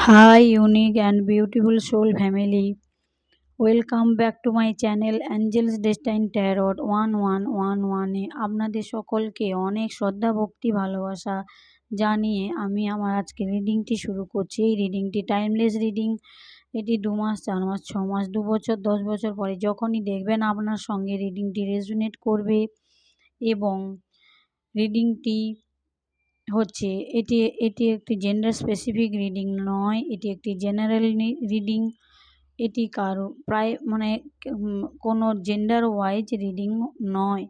Hi, unique and beautiful soul family. Welcome back to my channel Angels Destiny Tarot 1111 এ আপনাদের সকলকে অনেক শ্রদ্ধা ভক্তি ভালোবাসা জানিয়ে আমি আমার আজকে রিডিংটি শুরু করছি। এই রিডিংটি টাইমলেস রিডিং। এটি 2 মাস, 4 মাস, 6 মাস, 2 বছর, 10 বছর পরে যখনই দেখবেন আপনার সঙ্গে রিডিংটি রেজোনেট করবে এবং রিডিংটি হচ্ছে এটি এটি একটি জেন্ডার স্পেসিফিক রিডিং নয়, এটি একটি জেনারেল রিডিং। এটি কারো প্রায় কোনো জেন্ডার ওয়াইজ রিডিং নয়।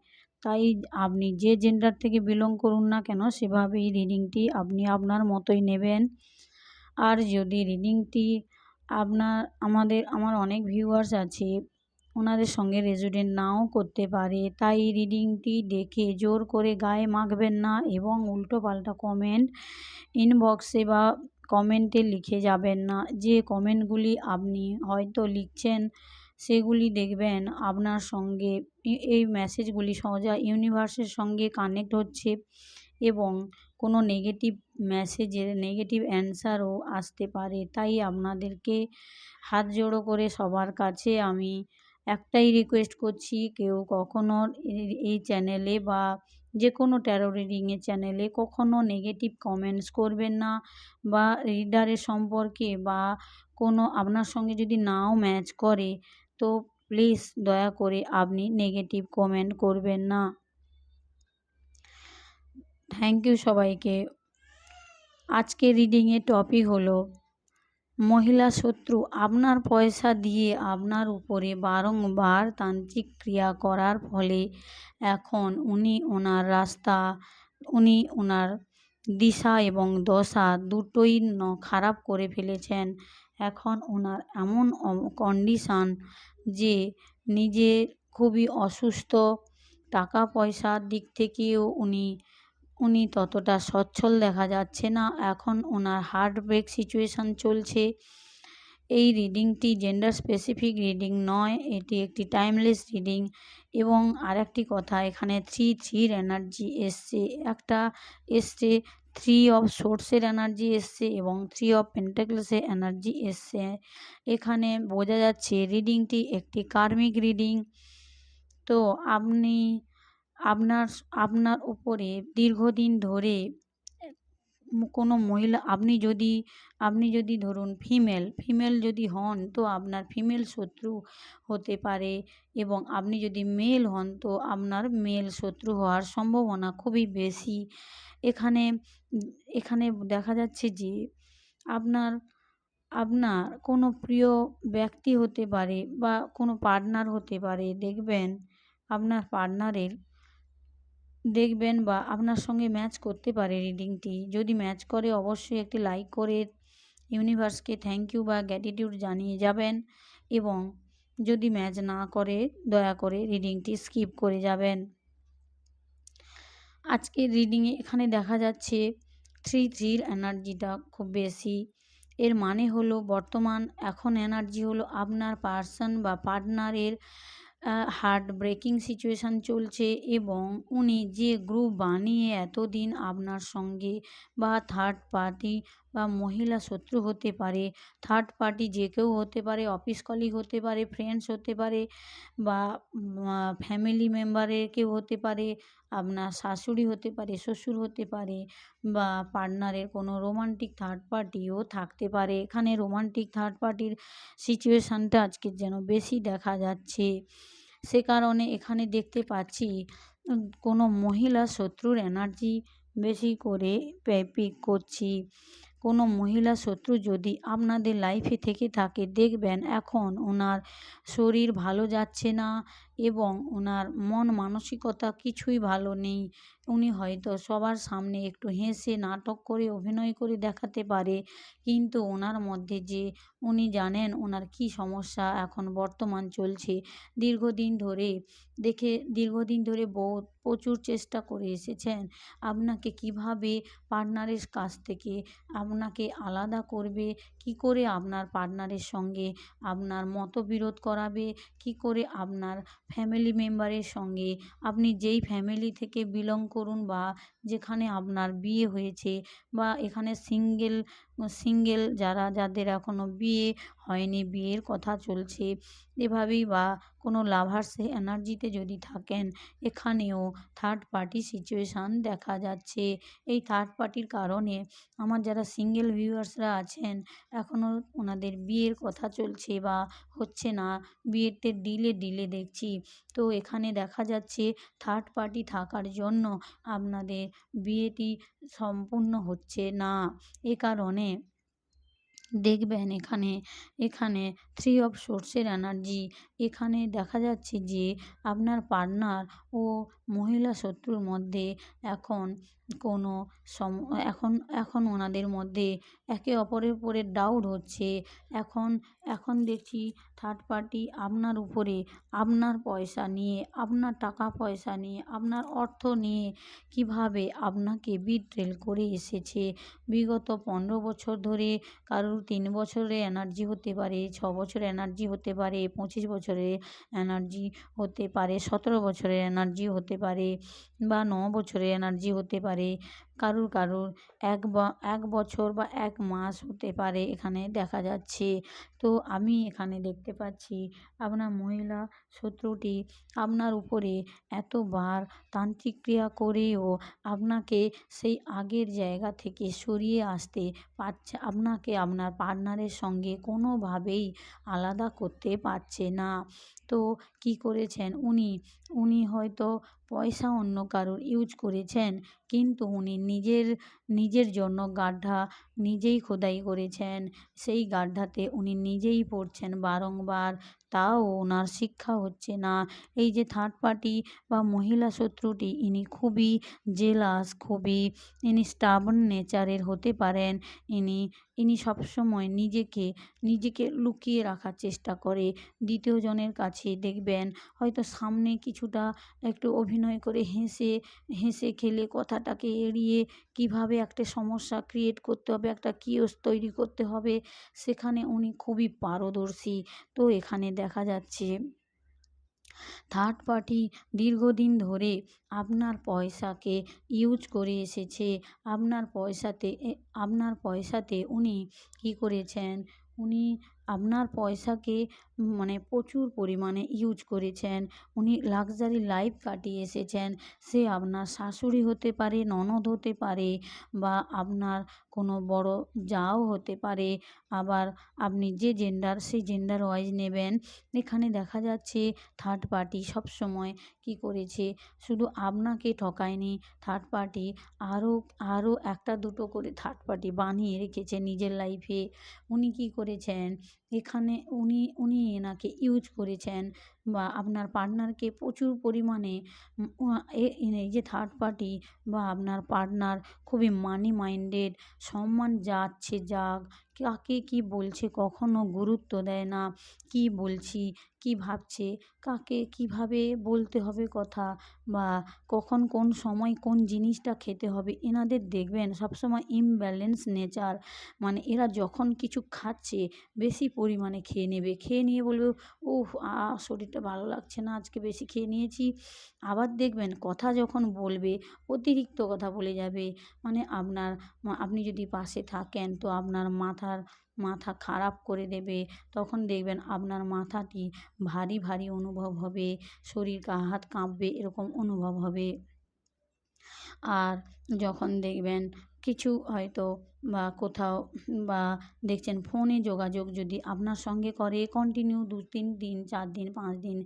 তাই আপনি যে জেন্ডার থেকে বিলং করুন না কেন সেভাবেই রিডিংটি আপনি আপনার মতোই নেবেন। আর যদি রিডিংটি আমার অনেক ভিউয়ার্স আছে, ওনাদের সঙ্গে রেজোনেট নাও করতে পারে, তাই রিডিংটি দেখে জোর করে গায়ে মাখবেন না এবং উল্টোপাল্টা কমেন্ট ইনবক্সে বা কমেন্টে লিখে যাবেন না। যে কমেন্টগুলি আপনি হয়তো লিখছেন সেগুলি দেখবেন আপনার সঙ্গে এই মেসেজগুলি সহজে ইউনিভার্সের সঙ্গে কানেক্ট হচ্ছে এবং কোনো নেগেটিভ মেসেজের নেগেটিভ অ্যান্সারও আসতে পারে। তাই আপনাদেরকে হাত জোড়ো করে সবার কাছে আমি একটাই রিকোয়েস্ট করছি, কেউ কখনো এই চ্যানেলে বা যে কোনো ট্যারো রিডিংয়ের চ্যানেলে কখনো নেগেটিভ কমেন্টস করবেন না, বা রিডারের সম্পর্কে বা কোনো আপনার সঙ্গে যদি নাও ম্যাচ করে তো প্লিজ দয়া করে আপনি নেগেটিভ কমেন্ট করবেন না। থ্যাংক ইউ সবাইকে। আজকের রিডিংয়ের টপিক হলো মহিলা শত্রু আপনার পয়সা দিয়ে আপনার উপরে বারংবার তান্ত্রিক ক্রিয়া করার ফলে এখন উনি ওনার দিশা এবং দশা দুটোই খারাপ করে ফেলেছেন। এখন ওনার এমন কন্ডিশান যে নিজে খুবই অসুস্থ, টাকা পয়সার দিক থেকেও উনি ততটা সচ্ছল দেখা যাচ্ছে না। এখন ওনার হার্ট ব্রেক সিচুয়েশান চলছে। এই রিডিংটি জেন্ডার স্পেসিফিক রিডিং নয়, এটি একটি টাইমলেস রিডিং। এবং আরেকটি কথা, এখানে 3 এনার্জি এসছে, একটা এসছে 3 অফ সোর্সের এনার্জি এসছে এবং 3 অফ পেন্টাকলসের এনার্জি এসছে। এখানে বোঝা যাচ্ছে রিডিংটি একটি কার্মিক রিডিং। তো আপনার উপরে দীর্ঘদিন ধরে কোনো মহিলা, আপনি যদি ধরুন ফিমেল যদি হন তো আপনার ফিমেল শত্রু হতে পারে, এবং আপনি যদি মেল হন তো আপনার মেল শত্রু হওয়ার সম্ভাবনা খুবই বেশি। এখানে দেখা যাচ্ছে যে আপনার কোনো প্রিয় ব্যক্তি হতে পারে বা কোনো পার্টনার হতে পারে। আপনার পার্টনারের দেখবেন বা আপনার সঙ্গে ম্যাচ করতে পারে রিডিংটি। যদি ম্যাচ করে অবশ্যই একটি লাইক করে ইউনিভার্সকে থ্যাংক ইউ বা গ্র্যাটিটিউড জানিয়ে যাবেন, এবং যদি ম্যাচ না করে দয়া করে রিডিংটি স্কিপ করে যাবেন। আজকের রিডিংয়ে এখানে দেখা যাচ্ছে 3 এনার্জিটা খুব বেশি। এর মানে হলো এখন এনার্জি হলো আপনার পার্সন বা পার্টনারের হার্ট ব্রেকিং সিচুয়েশান চলছে, এবং উনি যে গ্রুপ বানিয়ে এতদিন আপনার সঙ্গে বা থার্ড পার্টি বা মহিলা শত্রু হতে পারে, থার্ড পার্টি যে কেউ হতে পারে, অফিস কলিগ হতে পারে, ফ্রেন্ডস হতে পারে, বা ফ্যামিলি মেম্বারের কেউ হতে পারে, আপনার শাশুড়ি হতে পারে, শ্বশুর হতে পারে, বা পার্টনারের কোনো রোমান্টিক থার্ড পার্টিও থাকতে পারে। এখানে রোমান্টিক থার্ড পার্টির সিচুয়েশানটা আজকের যেন বেশি দেখা যাচ্ছে। সে কারণে এখানে দেখতে পাচ্ছি কোনো মহিলা শত্রুর এনার্জি বেশি করে পিক করছি। কোনো মহিলা শত্রু যদি আপনাদের লাইফে থেকে থাকে, দেখবেন এখন ওনার শরীর ভালো যাচ্ছে না এবং ওনার মন মানসিকতা কিছুই ভালো নেই। উনি হয়তো সবার সামনে একটু হেসে নাটক করে অভিনয় করে দেখাতে পারে, কিন্তু ওনার মধ্যে যে উনি জানেন ওনার কী সমস্যা এখন বর্তমান চলছে। দীর্ঘদিন ধরে প্রচুর চেষ্টা করে এসেছেন আপনাকে কিভাবে পার্টনারের কাছ থেকে আপনাকে আলাদা করবে, কি করে আপনার পার্টনারের সঙ্গে আপনার মতবিরোধ করাবে, কি করে আপনার ফ্যামিলি মেম্বারের সঙ্গে, আপনি যেই ফ্যামিলি থেকে বিলং করুন বা যেখানে আপনার বিয়ে হয়েছে বা এখানে সিঙ্গেল যাদের এখনও বিয়ে হয়নি, বিয়ের কথা চলছে, এভাবেই বা কোনো লাভার্স এনার্জিতে যদি থাকেন, এখানেও থার্ড পার্টি সিচুয়েশান দেখা যাচ্ছে। এই থার্ড পার্টির কারণে আমার যারা সিঙ্গেল ভিউয়ার্সরা আছেন, এখনও ওনাদের বিয়ের কথা চলছে বা হচ্ছে না, বিয়েতে ডিলে দেখছি। তো এখানে দেখা যাচ্ছে থার্ড পার্টি থাকার জন্য আপনাদের বিয়েটি সম্পূর্ণ হচ্ছে না। এ কারণে দেখবেন এখানে থ্রি অফ সোর্সের এনার্জি, এখানে দেখা যাচ্ছে যে আপনার পার্টনার ও মহিলা শত্রুর মধ্যে এখন কোনো সম এখন এখন ওনাদের মধ্যে একে অপরের উপরে ডাউট হচ্ছে। এখন দেখছি থার্ড পার্টি আপনার উপরে, আপনার পয়সা নিয়ে, আপনার টাকা পয়সা নিয়ে, আপনার অর্থ নিয়ে কিভাবে আপনাকে বিট্রেল করে এসেছে বিগত 15 বছর ধরে। কারোর 3 বছরের এনার্জি হতে পারে, 6 বছরের এনার্জি হতে পারে, 25 বছরের এনার্জি হতে পারে, 17 বছরের এনার্জি হতে পারে বা 9 বছরের এনার্জি হতে পারে। কারুর 1 বছর বা 1 মাস হতে পারে এখানে দেখা যাচ্ছে। তো আমি এখানে দেখতে পাচ্ছি আপনার মহিলা শত্রুটি আপনার উপরে এতবার তান্ত্রিক ক্রিয়া করেও আপনাকে সেই আগের জায়গা থেকে সরিয়ে আসতে পারছে, আপনাকে আপনার পার্টনারের সঙ্গে কোনোভাবেই আলাদা করতে পারছে না। তো কী করেছেন উনি হয়তো পয়সা অন্য কারোর ইউজ করেছেন, কিন্তু উনি নিজের জন্য গাড্ডা নিজেই খোদাই করেছেন। সেই গাড্ডাতে উনি নিজেই পড়ছেন বারংবার, তাও ওনার শিক্ষা হচ্ছে না। এই যে থার্ড পার্টি বা মহিলা শত্রুটি, ইনি খুবই জেলাস, ইনি স্টাবর্ন নেচারের হতে পারেন। ইনি সবসময় নিজেকে লুকিয়ে রাখার চেষ্টা করে। দ্বিতীয় জনের কাছে দেখবেন হয়তো সামনে কিছুটা একটু অভিনয় করে হেসে খেলে কথাটাকে এড়িয়ে কিভাবে একটা সমস্যা ক্রিয়েট করতে হবে, একটা কিওস তৈরি করতে হবে, সেখানে উনি খুবই পারদর্শী। তো এখানে দেখা যাচ্ছে থার্ড পার্টি দীর্ঘদিন ধরে আপনার পয়সাকে ইউজ করে এসেছে। আপনার পয়সাতে উনি কী করেছেন, উনি আপনার পয়সাকে মানে প্রচুর পরিমাণে ইউজ করেছেন। উনি লাক্সারি লাইফ কাটিয়ে এসেছেন। সে আপনার শাশুড়ি হতে পারে, ননদ হতে পারে বা আপনার কোনো বড় জাও হতে পারে। আবার আপনি যে জেন্ডার, সেই জেন্ডার ওয়াইজ নেবেন। এখানে দেখা যাচ্ছে থার্ড পার্টি সবসময় কী করেছে, শুধু আপনাকে ঠকায়নি, থার্ড পার্টি আরও একটা দুটো করে থার্ড পার্টি বানিয়ে রেখেছে নিজের লাইফে। উনি কী করেছেন, এখানে উনি এনাকে ইউজ করেছেন বা আপনার পার্টনারকে প্রচুর পরিমাণে এই যে থার্ড পার্টি বা আপনার পার্টনার খুবই মানি মাইন্ডেড, সম্মান যাচ্ছে যাক, কাকে কী বলছে কখনো গুরুত্ব দেয় না। কী বলছি, কী ভাবছে, কাকে কীভাবে বলতে হবে কথা বা কখন কোন সময় কোন জিনিসটা খেতে হবে, এনাদের দেখবেন সবসময় ইমব্যালেন্স নেচার। মানে এরা যখন কিছু খাচ্ছে বেশি পরিমাণে খেয়ে নেবে, খেয়ে নিয়ে বলবে উফ শরীরটা ভালো লাগছে না, আজকে বেশি খেয়ে নিয়েছি। আবার দেখবেন কথা যখন বলবে অতিরিক্ত কথা বলে যাবে। মানে আপনি যদি পাশে থাকেন তো আপনার মাথা খারাপ করে দেবে। তখন দেখবেন আপনার মাথাটি ভারী অনুভব হবে, শরীর হাত কাঁপবে, এরকম অনুভব হবে। আর যখন দেখবেন কিছু হয়তো বা কোথাও বা দেখছেন ফোনে যোগাযোগ যদি আপনার সঙ্গে করে কন্টিনিউ 2-3 দিন, 4 দিন, 5 দিন,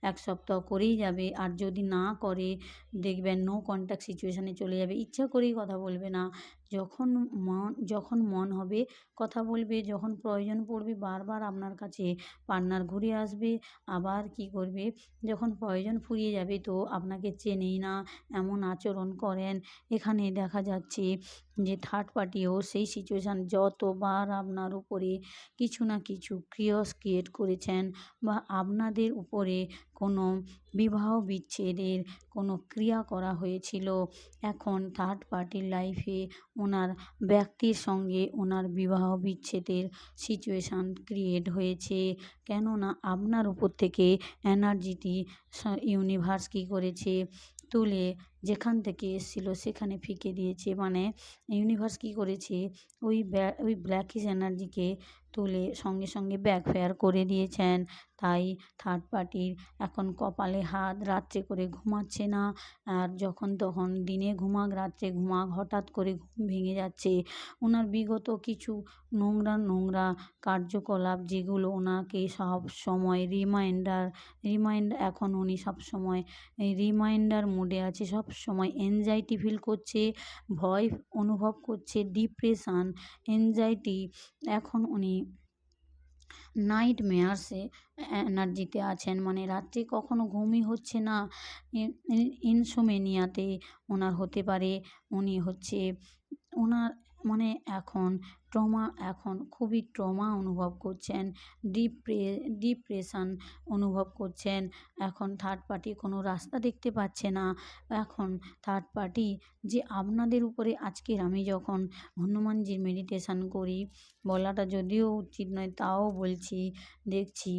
1 সপ্তাহ করেই যাবে। আর যদি না করে দেখবেন নো কন্ট্যাক্ট সিচুয়েশানে চলে যাবে, ইচ্ছা করেই কথা বলবে না। যখন মন হবে কথা বলবে, যখন প্রয়োজন পড়বে বারবার আপনার কাছে পার্টনার ঘুরে আসবে। আবার কী করবে, যখন প্রয়োজন ফুরিয়ে যাবে তো আপনাকে চেনেই না, এমন আচরণ করেন। এখানে দেখা যাচ্ছে যে থার্ড পার্টিও সেই সিচুয়েশান, যতবার আপনার উপরে কিছু না কিছু ক্রিয়েট করেছেন বা আপনাদের উপরে কোনো বিবাহ বিচ্ছেদের কোনো ক্রিয়া করা হয়েছিল। এখন থার্ড পার্টির লাইফে ওনার ব্যক্তির সঙ্গে ওনার বিবাহ বিচ্ছেদের সিচুয়েশান ক্রিয়েট হয়েছে। কেননা আপনার উপর থেকে এনার্জিটি ইউনিভার্স কী করেছে, তুলে যেখান থেকে এসেছিল সেখানে ফিকে দিয়েছে। মানে ইউনিভার্স কী করেছে, ওই ব্ল্যাকিশ এনার্জিকে তুলে সঙ্গে সঙ্গে ব্যাকফায়ার করে দিয়েছেন। তাই থার্ড পার্টির এখন কপালে হাত, রাত্রে করে ঘুমাচ্ছে না। আর যখন তখন দিনে ঘুমাক রাত্রে ঘুমাক, হঠাৎ করে ঘুম ভেঙে যাচ্ছে। ওনার বিগত কিছু নোংরা কার্যকলাপ যেগুলো ওনাকে সব সময় এখন উনি সবসময় রিমাইন্ডার মোডে আছে, সব সময় এনজাইটি ফিল করছে, ভয় অনুভব করছে, ডিপ্রেশান, এনজাইটি। এখন উনি নাইটমেয়ার্সে এনার্জিতে আছেন, মানে রাত্রে কখনো ঘুমই হচ্ছে না। ইনসোমেনিয়াতে ওনার হতে পারে। উনি হচ্ছে ওনার মানে এখন খুবই ট্রমা অনুভব করছেন, ডিপ্রেশান অনুভব করছেন। এখন থার্ড পার্টি কোনো রাস্তা দেখতে পাচ্ছে না। এখন থার্ড পার্টি যে আপনাদের উপরে, আজকের আমি যখন হনুমানজির মেডিটেশান করি, বলাটা যদিও উচিত নয় তাও বলছি, দেখছি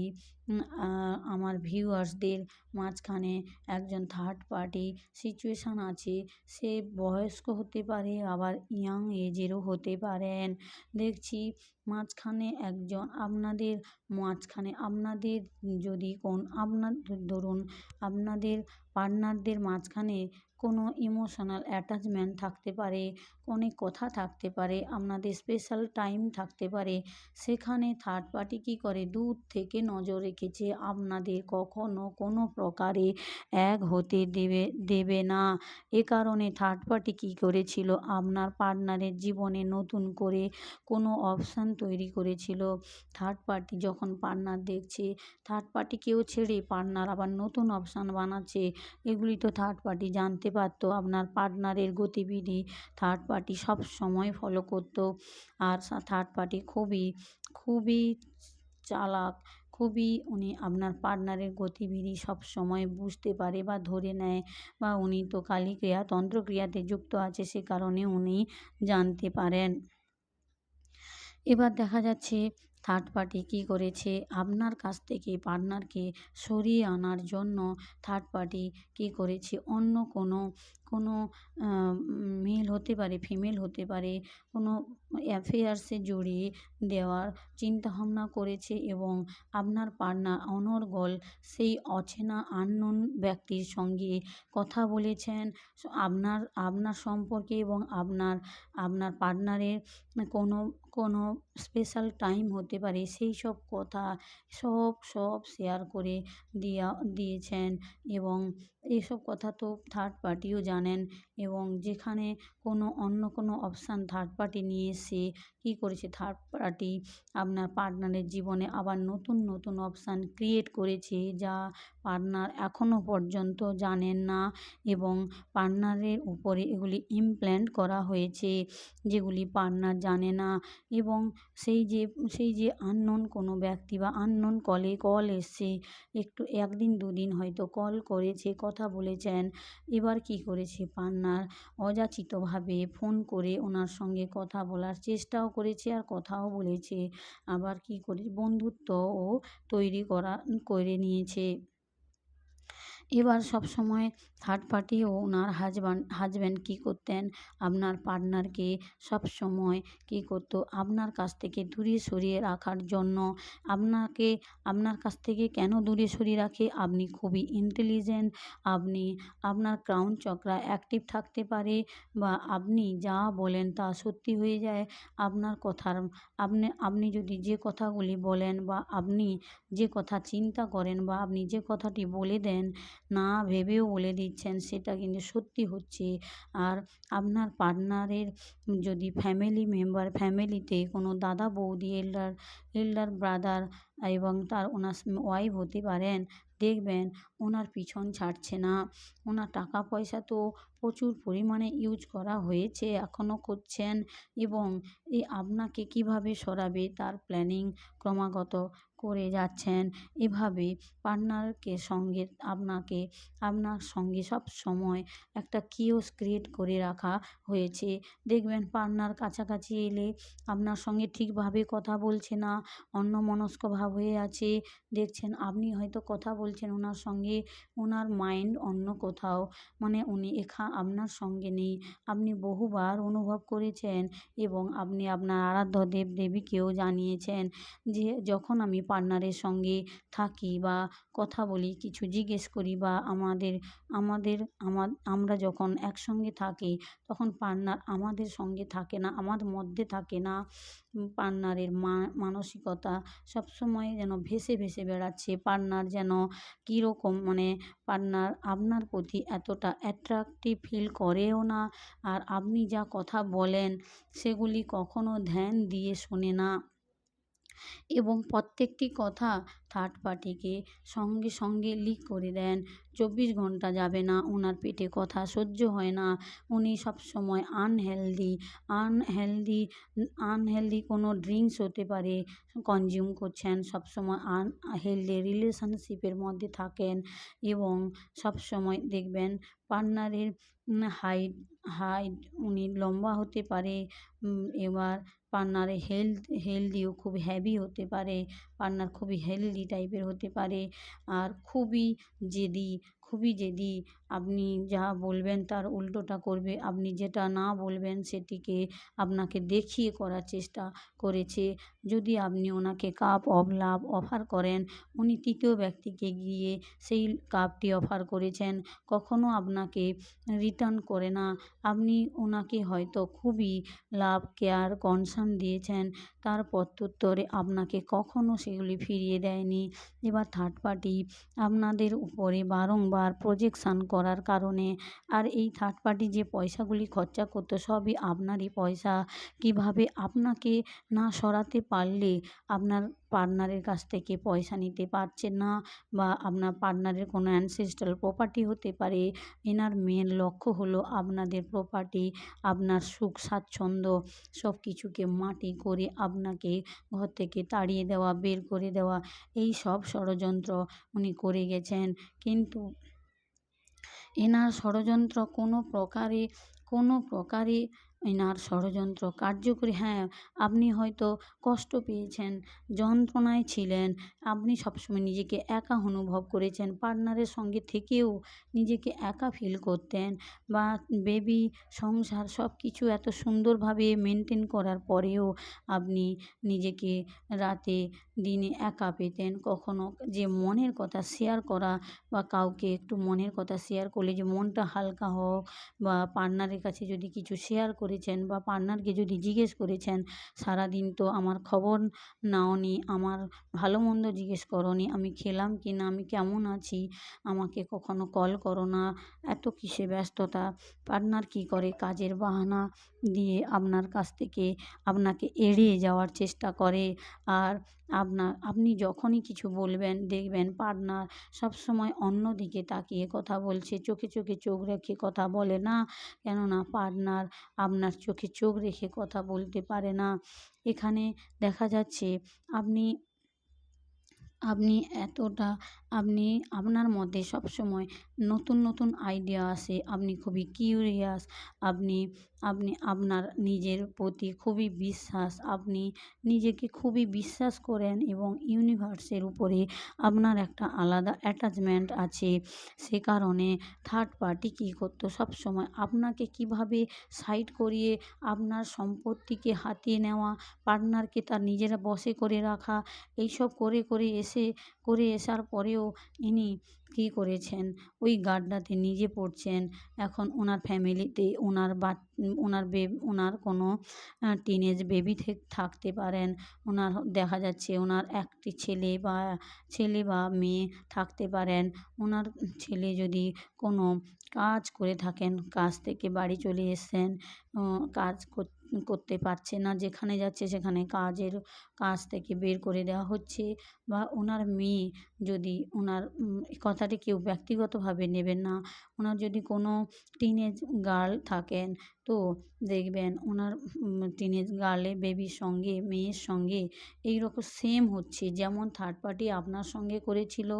আমার ভিউয়ার্সদের মাঝখানে একজন থার্ড পার্টি সিচুয়েশান আছে। সে বয়স্ক হতে পারে, আবার ইয়াং এজেরও হতে পারেন। দেখছি মাঝখানে একজন আপনাদের যদি ধরুন আপনাদের পার্টনারদের মাঝখানে কোনো ইমোশনাল অ্যাটাচমেন্ট থাকতে পারে, অনেক কথা থাকতে পারে, আপনাদের স্পেশাল টাইম থাকতে পারে। সেখানে থার্ড পার্টি কী করে, দূর থেকে নজর রেখেছে, আপনাদের কখনো কোনো প্রকারে এক হতে দেবে না। এ কারণে থার্ড পার্টি কী করেছিল, আপনার পার্টনারের জীবনে নতুন করে কোনো অপশান তৈরি করেছিল। থার্ড পার্টি যখন পার্টনার দেখছে, থার্ড পার্টিকেও ছেড়ে পার্টনার আবার নতুন অপশান বানাচ্ছে, এগুলি তো থার্ড পার্টি জানতে পারতো। আপনার পার্টনারের গতিবিধি থার্ড পার্টি সব সময় ফলো করত। আর থার্ড পার্টি খুবই চালাক, উনি আপনার পার্টনারের গতিবিধি সব সময় বুঝতে পারে বা ধরে নেয়, বা উনি তো কালীক্রিয়া তন্ত্রক্রিয়াতে যুক্ত আছে, সে কারণে উনি জানতে পারেন। এবার দেখা যাচ্ছে থার্ড পার্টি কী করেছে, আপনার কাছ থেকে পার্টনারকে সরিয়ে আনার জন্য থার্ড পার্টি কী করেছে, অন্য কোনো মেল হতে পারে, ফিমেল হতে পারে, কোনো অ্যাফেয়ার্সে জড়িয়ে দেওয়ার চিন্তাভাবনা করেছে। এবং আপনার পার্টনার অনর্গল সেই অচেনা আননোন ব্যক্তির সঙ্গে কথা বলেছেন আপনার সম্পর্কে, এবং আপনার পার্টনারের কোনো স্পেশাল টাইম হতে পারে, সেই সব কথা সব শেয়ার করে দিয়েছেন। এবং এইসব কথা তো থার্ড পার্টিও জানেন। এবং যেখানে অন্য কোনো অপশান থার্ড পার্টি নিয়ে এসে কী করেছে, থার্ড পার্টি আপনার পার্টনারের জীবনে আবার নতুন অপশান ক্রিয়েট করেছে, যা পার্টনার এখনও পর্যন্ত জানেন না। এবং পার্টনারের উপরে এগুলি ইমপ্ল্যান্ট করা হয়েছে, যেগুলি পার্টনার জানে না। এবং সেই যে আননোন কোনো ব্যক্তি বা আননোন কল এসছে, একটু একদিন দুদিন হয়তো কল করেছে, কথা বলেছেন। এবার কী করেছে, পার্টনার অযাচিতভাবে ফোন করে ওনার সঙ্গে কথা বলার চেষ্টাও করেছে, আর কথাও বলেছে। আবার কী করে বন্ধুত্বও তৈরি করে নিয়েছে। এবার সবসময় থার্ড পার্টি ও ওনার হাজব্যান্ড কী করতেন, আপনার পার্টনারকে সবসময় কী করতো, আপনার কাছ থেকে দূরে সরিয়ে রাখার জন্য। আপনার কাছ থেকে কেন দূরে সরিয়ে রাখে, আপনি খুবই ইন্টেলিজেন্ট, আপনার ক্রাউন চক্রা অ্যাক্টিভ থাকতে পারে, বা আপনি যা বলেন তা সত্যি হয়ে যায়। আপনি যদি যে কথাগুলি বলেন, বা আপনি যে কথা চিন্তা করেন, বা আপনি যে কথাটি বলে দেন, না ভেবেও বলে দিচ্ছেন, সেটা কিন্তু সত্যি হচ্ছে। আর আপনার পার্টনারের যদি ফ্যামিলিতে কোনো দাদা বৌদি, এল্ডার ব্রাদার এবং ওনার ওয়াইফ হতে পারেন, দেখবেন ওনার পিছন ছাড়ছে না। ওনার টাকা পয়সা তো প্রচুর পরিমাণে ইউজ করা হয়েছে, এখনও করছেন, এবং আপনাকে কিভাবে সরাবে তার প্ল্যানিং ক্রমাগত করে যাচ্ছেন। এভাবে পার্টনারকে সঙ্গে আপনার সঙ্গে সবসময় একটা কিওস ক্রিয়েট করে রাখা হয়েছে। দেখবেন পার্টনার কাছাকাছি এলে আপনার সঙ্গে ঠিকভাবে কথা বলছে না, অন্যমনস্ক ভাব হয়ে আছে। দেখছেন আপনি হয়তো কথা বলছেন ওনার সঙ্গে, ওনার মাইন্ড অন্য কোথাও, মানে উনি আপনার সঙ্গে নেই। আপনি বহুবার অনুভব করেছেন এবং আপনি আপনার আরাধ্য দেবদেবীকেও জানিয়েছেন যে যখন আমি পার্টনারের সঙ্গে থাকি বা কথা বলি, কিছু জিজ্ঞেস করি বা আমরা যখন একসঙ্গে থাকি তখন পার্টনার আমাদের সঙ্গে থাকে না, আমাদের মধ্যে থাকে না। পার্টনারের মানসিকতা সবসময় যেন ভেসে ভেসে বেড়াচ্ছে। পার্টনার যেন কীরকম, মানে পার্টনার আপনার প্রতি এতটা অ্যাট্রাকটিভ ফিল করেও না, আর আপনি যা কথা বলেন সেগুলি কখনো ধ্যান দিয়ে শোনে না, এবং প্রত্যেকটি কথা থার্ড পার্টিকে সঙ্গে সঙ্গে লিক করে দেন। 24 ঘন্টা যাবে না ওনার পেটে কথা সহ্য হয় না। উনি সবসময় আনহেলদি কোনো ড্রিঙ্কস হতে পারে কনজিউম করছেন, সবসময় আনহেলদি রিলেশনশিপের মধ্যে থাকেন, এবং সবসময় দেখবেন পার্টনারের হাইট উনি লম্বা হতে পারে, এবার পার্টনারের হেলদিও খুব হেভি হতে পারে, পার্টনার খুবই হেলদি টাইপের হতে পারে, আর খুবই জেদি। আপনি যা বলবেন তার উল্টোটা করবে, আপনি যেটা না বলবেন সেটিকে আপনাকে দেখিয়ে করার চেষ্টা করেছে। যদি আপনি ওনাকে কাপ অফ লাভ অফার করেন, উনি তৃতীয় ব্যক্তিকে গিয়ে সেই কাপটি অফার করেছেন, কখনো আপনাকে রিটার্ন করে না। আপনি ওনাকে হয়তো খুবই লাভ, কেয়ার, কনসার্ন দিয়েছেন, তার প্রত্যুত্তরে আপনাকে কখনো সেগুলি ফিরিয়ে দেয়নি। এবার থার্ড পার্টি আপনাদের উপরে বারংবার প্রজেকশান করার কারণে, আর এই থার্ড পার্টি যে পয়সাগুলি খরচা করতো সবই আপনারই পয়সা। কিভাবে আপনাকে না সরাতে পারলে আপনার পার্টনারের কাছ থেকে পয়সা নিতে পারছেন না, বা আপনার পার্টনারের কোনো অ্যানসেস্ট্রাল প্রপার্টি হতে পারে। এনার মেন লক্ষ্য হলো আপনাদের প্রপার্টি, আপনার সুখ স্বাচ্ছন্দ্য সব কিছুকে মাটি করে আপনাকে ঘর থেকে তাড়িয়ে দেওয়া, বের করে দেওয়া, এই সব ষড়যন্ত্র উনি করে গেছেন। কিন্তু এনার ষড়যন্ত্র কোনো প্রকারে এনার ষড়যন্ত্র কার্যকরী। হ্যাঁ, আপনি হয়তো কষ্ট পেয়েছেন, যন্ত্রণায় ছিলেন, আপনি সবসময় নিজেকে একা অনুভব করেছেন, পার্টনারের সঙ্গে থেকেও নিজেকে একা ফিল করতেন, বা বেবি, সংসার সব কিছু এত সুন্দরভাবে মেনটেন করার পরেও আপনি নিজেকে রাতে দিনে একা পেতেন। কখনো যে মনের কথা শেয়ার করা, বা কাউকে একটু মনের কথা শেয়ার করলে যে মনটা হালকা হোক, বা পার্টনারের কাছে যদি কিছু শেয়ার করেছেন, বা পার্টনারকে যদি জিজ্ঞেস করেছেন সারাদিন তো আমার খবর নাওনি, আমার ভালো মন্দ জিজ্ঞেস করোনি, আমি খেলাম কি না, আমি কেমন আছি, আমাকে কখনো কল করো না, এত কিসে ব্যস্ততা। পার্টনার কী করে, কাজের বাহানা দিয়ে আপনার কাছ থেকে আপনাকে এড়িয়ে যাওয়ার চেষ্টা করে। আর আপনি যখনই কিছু বলবেন দেখবেন পার্টনার সবসময় অন্য দিকে তাকিয়ে কথা বলছে, চোখে চোখে চোখ রেখে কথা বলে না, কেননা পার্টনার আপনার চোখে চোখ রেখে কথা বলতে পারে না। এখানে দেখা যাচ্ছে আপনি আপনার মধ্যে সবসময় নতুন নতুন আইডিয়া আসে, আপনি খুবই কিউরিয়াস, আপনি আপনার নিজের প্রতি খুবই বিশ্বাস, আপনি নিজেকে খুবই বিশ্বাস করেন, এবং ইউনিভার্সের উপরে আপনার একটা আলাদা অ্যাটাচমেন্ট আছে। সে কারণে থার্ড পার্টি কী করতো, সবসময় আপনাকে কিভাবে সাইড করিয়ে আপনার সম্পত্তিকে হাতিয়ে নেওয়া, পার্টনারকে তার নিজেরা বশে করে রাখা, এইসব করে আসার পরেও ইনি কী করেছেন, ওই গাড্ডাতে নিজে পড়ছেন। এখন ওনার ফ্যামিলিতে ওনার কোনো টিনেজ বেবি থাকতে পারেন। দেখা যাচ্ছে ওনার একটি ছেলে বা মেয়ে থাকতে পারেন। ওনার ছেলে যদি কোনো কাজ করে থাকেন, কাজ থেকে বাড়ি চলে এসেছেন, কাজ করতে পারছে না, যেখানে যাচ্ছে সেখানে কাজ থেকে বের করে দেওয়া হচ্ছে, বা ওনার মেয়ে যদি কথাটি কেউ ব্যক্তিগতভাবে নেবেন না। ওনার যদি কোনো টিনেজ গার্ল থাকেন, তো দেখবেন ওনার টিনেজ বেবির সঙ্গে, মেয়ের সঙ্গে এইরকম সেম হচ্ছে। যেমন থার্ড পার্টি আপনার সঙ্গে করেছিল,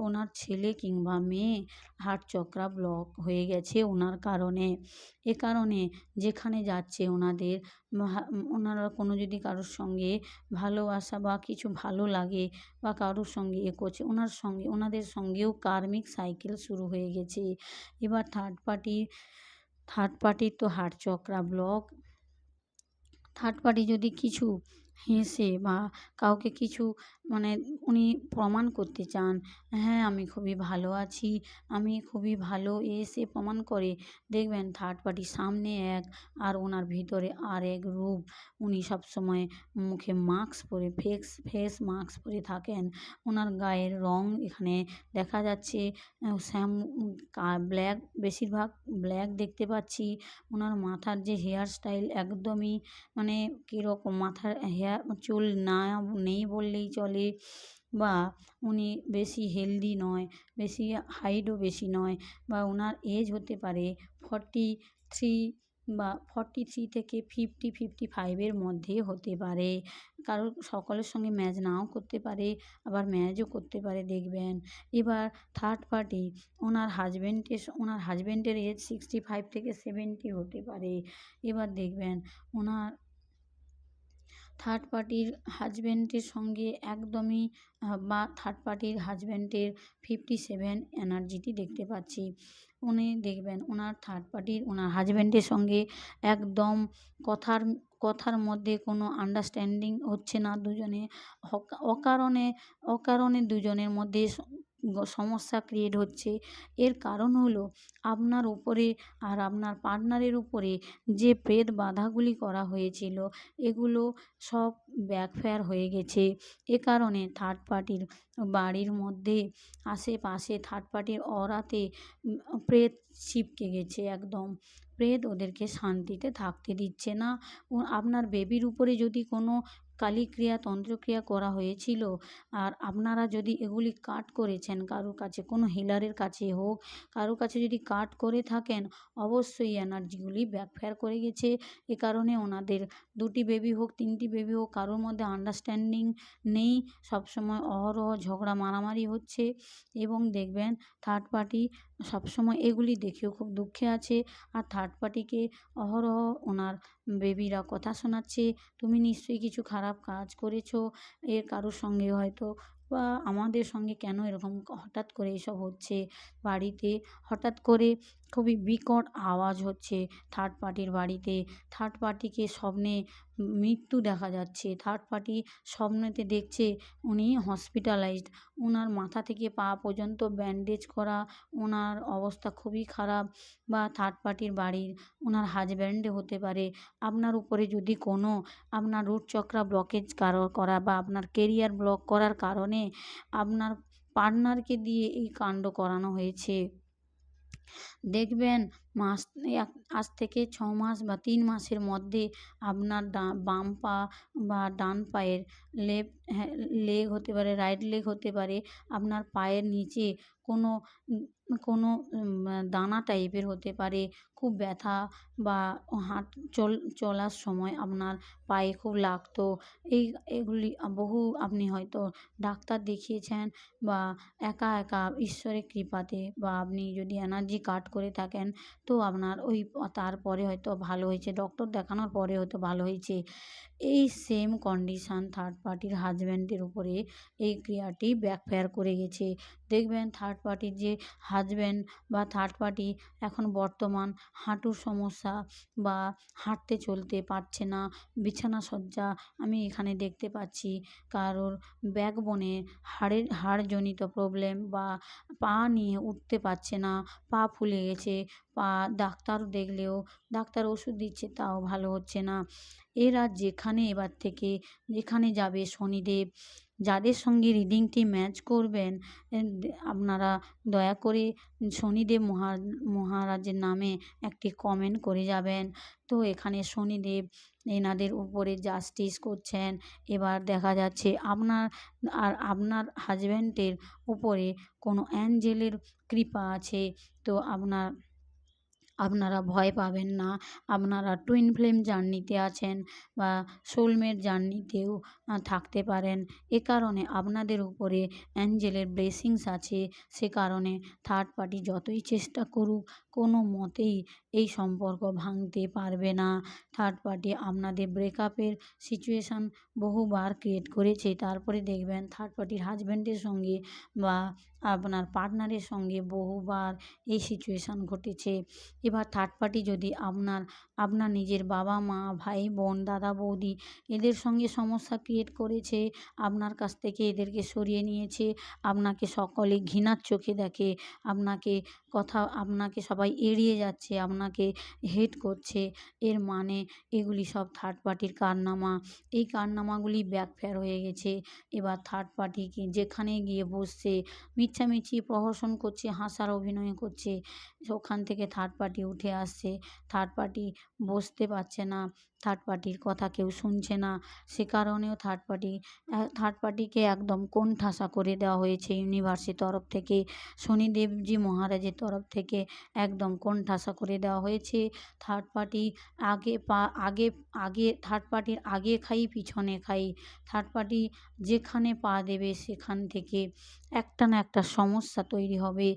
ওনার ছেলে কিংবা মেয়ে হার্ট চক্রা ব্লক হয়ে গেছে ওনার কারণে। এ কারণে যেখানে যাচ্ছে ওনারা কোনো যদি কারোর সঙ্গে ভালোবাসা বা কিছু ভালো লাগে বা কারোর সঙ্গে করছে, ওনাদের সঙ্গেও কার্মিক সাইকেল শুরু হয়ে গেছে। এবার থার্ড পার্টির তো heart chakra block. Third party যদি কিছু হেসে বা কাউকে কিছু উনি প্রমাণ করতে চান, হ্যাঁ আমি খুবই ভালো আছি, আমি খুবই ভালো, সে প্রমাণ করে, দেখবেন থার্ড পার্টি সামনে এক আর ওনার ভিতরে আর এক রূপ। উনি সবসময় মুখে মাস্ক পরে, ফেস মাস্ক পরে থাকেন। ওনার গায়ের রং এখানে দেখা যাচ্ছে ব্ল্যাক, বেশিরভাগ ব্ল্যাক দেখতে পাচ্ছি। ওনার মাথার যে হেয়ার স্টাইল একদমই কীরকম, মাথার চুল নেই বললেই চলে, বা উনি বেশি হেলদি নয়, বেশি হাইটও বেশি নয়, বা ওনার এজ হতে পারে 43 বা 43 থেকে 55 মধ্যে হতে পারে। সকলের সঙ্গে ম্যাচ নাও করতে পারে, আবার ম্যাচও করতে পারে দেখবেন। এবার থার্ড পার্টি ওনার হাজব্যান্ডের এজ 65 থেকে 70 হতে পারে। এবার দেখবেন ওনার থার্ড পার্টির হাজব্যান্ডের সঙ্গে একদমই বা থার্ড পার্টির হাজব্যান্ডের 57 এনার্জিটি দেখতে পাচ্ছি। উনি দেখবেন ওনার হাজব্যান্ডের সঙ্গে একদম কথার মধ্যে কোনো আন্ডারস্ট্যান্ডিং হচ্ছে না, দুজনে অকারণে দুজনের মধ্যে সমস্যা ক্রিয়েট হচ্ছে। এর কারণ হলো আপনার উপরে আর আপনার পার্টনারের উপরে যে প্রেত বাধাগুলি করা হয়েছিল, এগুলো সব ব্যাকফায়ার হয়ে গেছে। এ কারণে থার্ড পার্টির বাড়ির মধ্যে আশেপাশে থার্ড পার্টির অরাতে প্রেত ছিপকে গেছে একদম। প্রেত ওদেরকে শান্তিতে থাকতে দিচ্ছে না। আপনার বেবির উপরে যদি কোনো কালীক্রিয়া, তন্ত্রক্রিয়া করা হয়েছিল, আর আপনারা যদি এগুলি কাট করেছেন কারোর কাছে, কোনো হিলারের কাছে হোক, কারোর কাছে যদি কাট করে থাকেন, অবশ্যই এনার্জিগুলি ব্যাকফায়ার করে গেছে। এ কারণে ওনাদের 2টি বেবি হোক, 3টি বেবি হোক, কারোর মধ্যে আন্ডারস্ট্যান্ডিং নেই, সবসময় অহরহ ঝগড়া মারামারি হচ্ছে। এবং দেখবেন থার্ড পার্টি সবসময় এগুলি দেখেও খুব দুঃখে আছে, আর থার্ড পার্টিকে অহরহ ওনার বেবিরা কথা শোনাচ্ছে, তুমি নিশ্চয়ই কিছু খারাপ কাজ করেছো, কারোর সঙ্গে হয়তো, বা আমাদের সঙ্গে কেন এরকম হঠাৎ করে এসব হচ্ছে। বাড়িতে হঠাৎ করে খুবই বিকট আওয়াজ হচ্ছে থার্ড পার্টির বাড়িতে। থার্ড পার্টিকে স্বপ্নে মৃত্যু দেখা যাচ্ছে। থার্ড পার্টি স্বপ্নেতে দেখছে উনি হসপিটালাইজড, ওনার মাথা থেকে পা পর্যন্ত ব্যান্ডেজ করা, ওনার অবস্থা খুবই খারাপ। বা থার্ড পার্টির বাড়ির ওনার হাজব্যান্ডে হতে পারে। আপনার উপরে যদি কোনো আপনার রুট চক্রা ব্লকেজ করা বা আপনার কেরিয়ার ব্লক করার কারণে আপনার পার্টনারকে দিয়ে এই কাণ্ড করানো হয়েছে, দেখবেন আজ থেকে 6 মাস বা 3 মাসের মধ্যে আপনার বাম পা বা ডান পায়ের লেগ হতে পারে, রাইট লেগ হতে পারে, আপনার পায়ের নিচে কোনো দানা টাইপের হতে পারে, খুব ব্যথা, বা চলার সময় আপনার পায়ে খুব লাগতো। এগুলি আপনি হয়তো ডাক্তার দেখিয়েছেন, বা একা ঈশ্বরের কৃপাতে, বা আপনি যদি এনার্জি কাট করে থাকেন, তো আপনার তারপরে হয়তো ভালো হয়েছে, ডক্টর দেখানোর পরে হয়তো ভালো হয়েছে। এই সেম কন্ডিশান থার্ড পার্টির হাজব্যান্ডের উপরে এই ক্রিয়াটি ব্যাকফায়ার করে গেছে। দেখবেন থার্ড পার্টির যে হাজব্যান্ড বা থার্ড পার্টি এখন বর্তমান হাঁটুর সমস্যা বা হাঁটতে চলতে পারছে না, বিছানা সজ্জা আমি এখানে দেখতে পাচ্ছি। কারোর ব্যাকবোনে হাড়জনিত প্রবলেম বা পা নিয়ে উঠতে পারছে না, পা ফুলে গেছে, পা ডাক্তার দেখলেও ডাক্তার ওষুধ দিচ্ছে তাও ভালো হচ্ছে না। এরা যেখানে এবার থেকে যেখানে যাবে শনিদেব, যাদের সঙ্গে রিডিংটি ম্যাচ করবেন আপনারা দয়া করে শনিদেব মহারাজের নামে একটি কমেন্ট করে যাবেন। তো এখানে শনিদেব এনাদের উপরে জাস্টিস করছেন। এবার দেখা যাচ্ছে আপনার হাজব্যান্ডের উপরে কোনো অ্যাঞ্জেলের কৃপা আছে। তো আপনারা ভয় পাবেন না। আপনারা টুইন ফ্লেম জার্নিতে আছেন বা সোলমেট জার্নিতেও থাকতে পারেন। এ কারণে আপনাদের উপরে অ্যাঞ্জেলের ব্লেসিংস আছে। সে কারণে থার্ড পার্টি যতই চেষ্টা করুক কোনো মতেই এই সম্পর্ক ভাঙতে পারবে না। থার্ড পার্টি আপনাদের ব্রেকআপের সিচুয়েশান বহুবার ক্রিয়েট করেছে। তারপরে দেখবেন থার্ড পার্টির হাজব্যান্ডের সঙ্গে বা আপনার পার্টনারের সঙ্গে বহুবার এই সিচুয়েশান ঘটেছে। এবার থার্ড পার্টি যদি আপনার নিজের বাবা মা, ভাই বোন, দাদা বৌদি এদের সঙ্গে সমস্যা ক্রিয়েট করেছে, আপনার কাছ থেকে এদেরকে সরিয়ে নিয়েছে, আপনাকে সকলে ঘৃণার চোখে দেখে, আপনাকে সবাই এড়িয়ে যাচ্ছে, আপনাকে হেট করছে, এর মানে এগুলি সব থার্ড পার্টির কারনামা। এই কারনামাগুলি ব্যাকফায়ার হয়ে গেছে। এবার থার্ড পার্টিকে যেখানে গিয়ে বসছে মিছামিছি প্রহসন করছে, হাসার অভিনয় করছে, ওখান থেকে থার্ড পার্টি উঠে আসছে। থার্ড পার্টি বসতে পারছে না, থার্ড পার্টির কথা কেউ শুনছে না। সে কারণেও থার্ড পার্টিকে একদম কোণঠাসা করে দেওয়া হয়েছে ইউনিভার্সের তরফ থেকে, শনিদেবজি মহারাজের তরফ থেকে একদম কোণঠাসা করে দেওয়া হয়েছে। থার্ড পার্টি থার্ড পার্টির আগে খাই পিছনে খাই। থার্ড পার্টি যেখানে পা দেবে সেখান থেকে একটা না একটা সমস্যা তৈরি হবে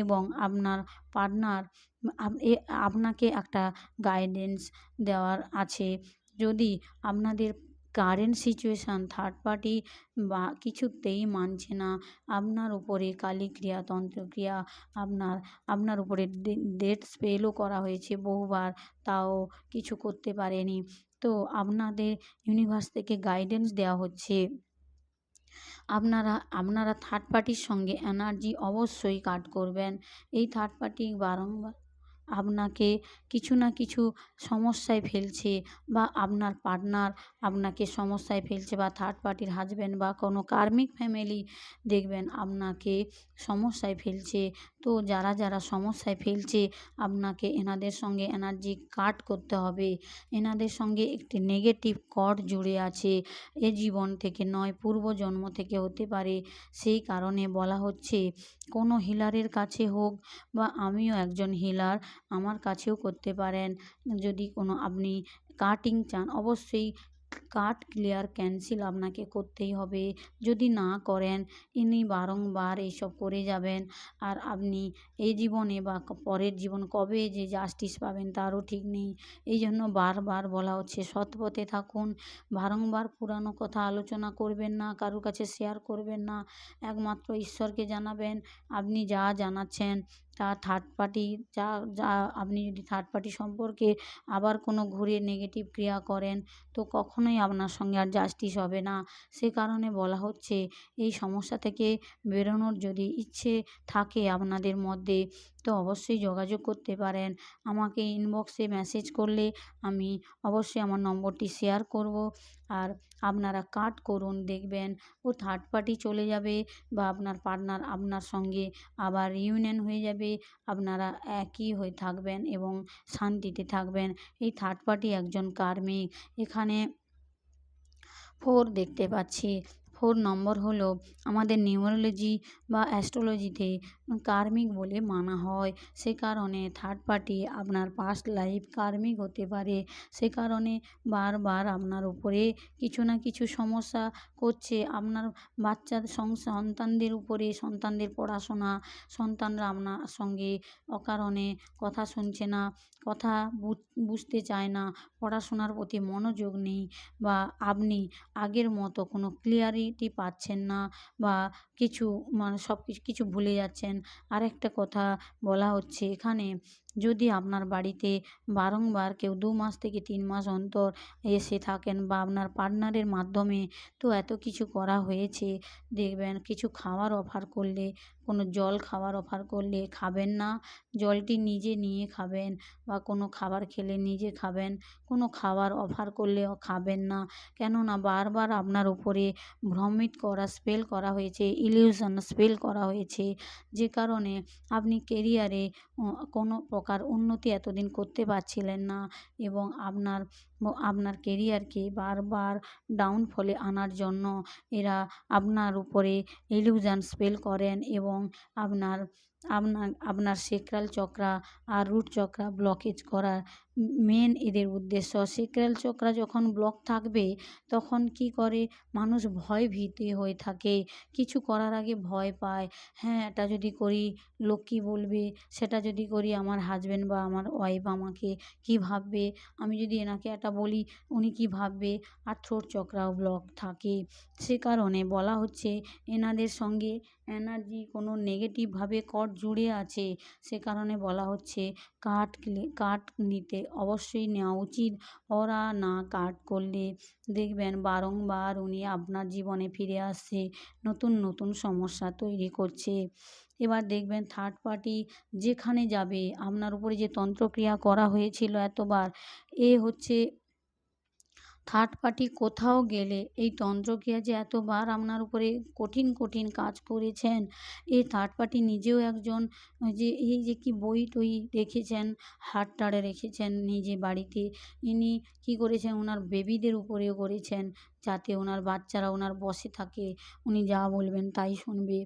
এবং আপনার পার্টনার আপনাকে একটা গাইডেন্স দেওয়ার আছে। যদি আপনাদের কারেন্ট সিচুয়েশান থার্ড পার্টি বা কিছুতেই মানছে না, আপনার উপরে কালীক্রিয়া, তন্ত্রক্রিয়া, আপনার উপরে ডেথ স্পেলও করা হয়েছে বহুবার, তাও কিছু করতে পারেনি, তো আপনাদের ইউনিভার্স থেকে গাইডেন্স দেওয়া হচ্ছে আপনারা থার্ড পার্টির সঙ্গে এনার্জি অবশ্যই কাট করবেন। এই থার্ড পার্টি বারংবার আপনাকে কিছু না কিছু সমস্যায় ফেলছে বা আপনার পার্টনার আপনাকে সমস্যায় ফেলছে বা থার্ড পার্টির হাজব্যান্ড বা কোনো কার্মিক ফ্যামিলি দেখবেন আপনাকে সমস্যায় ফেলছে। তো যারা সমস্যায় ফেলছে আপনাকে এনাদের সঙ্গে এনার্জি কাট করতে হবে। এনাদের সঙ্গে একটি নেগেটিভ কর্ড জুড়ে আছে, এ জীবন থেকে নয় পূর্বজন্ম থেকে হতে পারে। সেই কারণে বলা হচ্ছে কোনো হিলারের কাছে হোক বা আমিও একজন হিলার, আমার কাছেও করতে পারেন। যদি কোনো আপনি কাটিং চান অবশ্যই কাট ক্লিয়ার ক্যান্সেল আপনাকে করতেই হবে। যদি না করেন ইনি বারংবার এইসব করে যাবেন আর আপনি এই জীবনে বা পরের জীবন কবে যে জাস্টিস পাবেন তারও ঠিক নেই। এই জন্য বারবার বলা হচ্ছে সৎ পথে থাকুন, বারংবার পুরানো কথা আলোচনা করবেন না, কারোর কাছে শেয়ার করবেন না, একমাত্র ঈশ্বরকে জানাবেন। আপনি যা জানাচ্ছেন তা থার্ড পার্টি আপনি যদি থার্ড পার্টি সম্পর্কে আবার কোনো ঘুরে নেগেটিভ ক্রিয়া করেন তো কখনোই আপনার সঙ্গে আর জাস্টিস হবে না। সে কারণে বলা হচ্ছে এই সমস্যা থেকে বেরোনোর যদি ইচ্ছে থাকে আপনাদের মধ্যে তো অবশ্যই যোগাযোগ করতে পারেন। আমাকে ইনবক্সে মেসেজ করলে আমি অবশ্যই আমার নম্বরটি শেয়ার করব। আর আপনারা কাট করুন, দেখবেন ও থার্ড পার্টি চলে যাবে বা আপনার পার্টনার আপনার সঙ্গে আবার রিইউনিয়ন হয়ে যাবে, আপনারা একই হয়ে থাকবেন এবং শান্তিতে থাকবেন। এই থার্ড পার্টি একজন কার্মিক। এখানে 4 দেখতে পাচ্ছি। 4 নম্বর হলো আমাদের নিউমারোলজি বা অ্যাস্ট্রোলজিতে কার্মিক বলে মানা হয়। সে কারণে থার্ড পার্টি আপনার পাস্ট লাইফ কার্মিক হতে পারে। সে কারণে বারবার আপনার উপরে কিছু না কিছু সমস্যা করছে। আপনার সন্তানদের উপরে, সন্তানদের পড়াশোনা, সন্তানরা আপনার সঙ্গে অকারণে কথা শুনছে না, কথা বুঝতে চায় না, পড়াশোনার প্রতি মনোযোগ নেই, বা আপনি আগের মতো কোনো ক্লিয়ারিটি পাচ্ছেন না, বা কিছু সব কিছু ভুলে যাচ্ছেন। আরেকটা কথা বলা হচ্ছে এখানে, যদি আপনার বাড়িতে বারংবার কেউ 2 মাস থেকে 3 মাস অন্তর এসে থাকেন, বা আপনার পার্টনারের মাধ্যমে তো এত কিছু করা হয়েছে, দেখবেন কিছু খাওয়ার অফার করলে, কোনো জল খাওয়ার অফার করলে খাবেন না, জলটি নিজে নিয়ে খাবেন, বা কোনো খাবার খেলে নিজে খাবেন, কোনো খাবার অফার করলেও খাবেন না। কেননা বারবার আপনার উপরে ভ্রমিট করা স্পেল করা হয়েছে, ইলিউশন স্পেল করা হয়েছে, যে কারণে আপনি কেরিয়ারে কোনো প্রকার উন্নতি এতদিন করতে পারছিলেন না, এবং আপনার কেরিয়ারকে বারবার ডাউনফলে আনার জন্য এরা আপনার উপরে ইলিউশন স্পেল করেন, এবং আপনার আপনার আপনার সেক্রাল চক্রা আর রুট চক্রা ব্লকেজ করার মেন এদের উদ্দেশ্য। সেক্রাল চক্রা যখন ব্লক থাকবে, তখন কি করে মানুষ ভয় ভীতি হয়ে থাকে, কিছু করার আগে ভয় পায়। হ্যাঁ, এটা যদি করি লোক কী বলবে, সেটা যদি করি আমার হাজব্যান্ড বা আমার ওয়াইফ আমাকে কী ভাববে, আমি যদি এনাকে এটা বলি উনি কী ভাববে, আর থ্রোট চক্রাও ব্লক থাকে। সে কারণে বলা হচ্ছে এনাদের সঙ্গে এনার্জি কোনো নেগেটিভভাবে কর্ড জুড়ে আছে। সে কারণে বলা হচ্ছে কাট নিতে অবশ্যই নেওয়া উচিত। ওরা না কাট করলে দেখবেন বারংবার উনি আপনার জীবনে ফিরে আসছে, নতুন নতুন সমস্যা তৈরি করছে। এবার দেখবেন থার্ড পার্টি যেখানে যাবে, আপনার উপরে যে তন্ত্রক্রিয়া করা হয়েছিল এতবার, এ হচ্ছে থার্ড পার্টি কোথাও গেলে এই তন্ত্রক্রিয়া যে এতবার আপনার উপরে কঠিন কঠিন কাজ করেছেন, এই থার্ড পার্টি নিজেও একজন, যে এই যে কি বই টই রেখেছেন, হাড় টাড়ে রেখেছেন নিজে বাড়িতে, ইনি কি করেছেন ওনার বেবিদের উপরেও করেছেন, যাতে ওনার বাচ্চারা ওনার বশে থাকে, উনি যা বলবেন তাই শুনবে।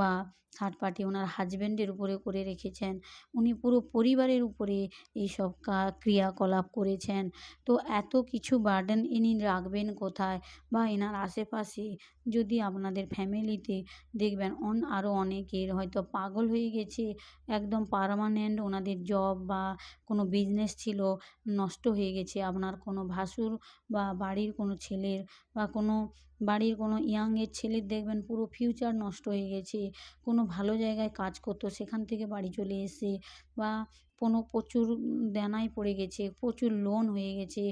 বা থার্ড পার্টি ওনার হাজব্যান্ডের উপরে করে রেখেছেন, উনি পুরো পরিবারের উপরে এইসব ক্রিয়াকলাপ করেছেন। তো এত কিছু বার্ডেন ইনি রাখবেন কোথায়, বা এনার আশেপাশে যদি আপনাদের ফ্যামিলিতে দেখবেন আরও অনেকের হয়তো পাগল হয়ে গেছে, একদম পার্মানেন্ট ওনাদের জব বা কোনো বিজনেস ছিল নষ্ট হয়ে গেছে, আপনার কোনো ভাসুর বা বাড়ির কোনো ছেলের, বা কোনো বাড়ির কোনো ইয়াংয়ের ছেলের দেখবেন পুরো ফিউচার নষ্ট হয়ে গেছে, কোনো ভালো জায়গায় কাজ করতো সেখান থেকে বাড়ি চলে এসে, বা কোনো প্রচুর দেনায় পড়ে গেছে, প্রচুর লোন হয়ে গেছে,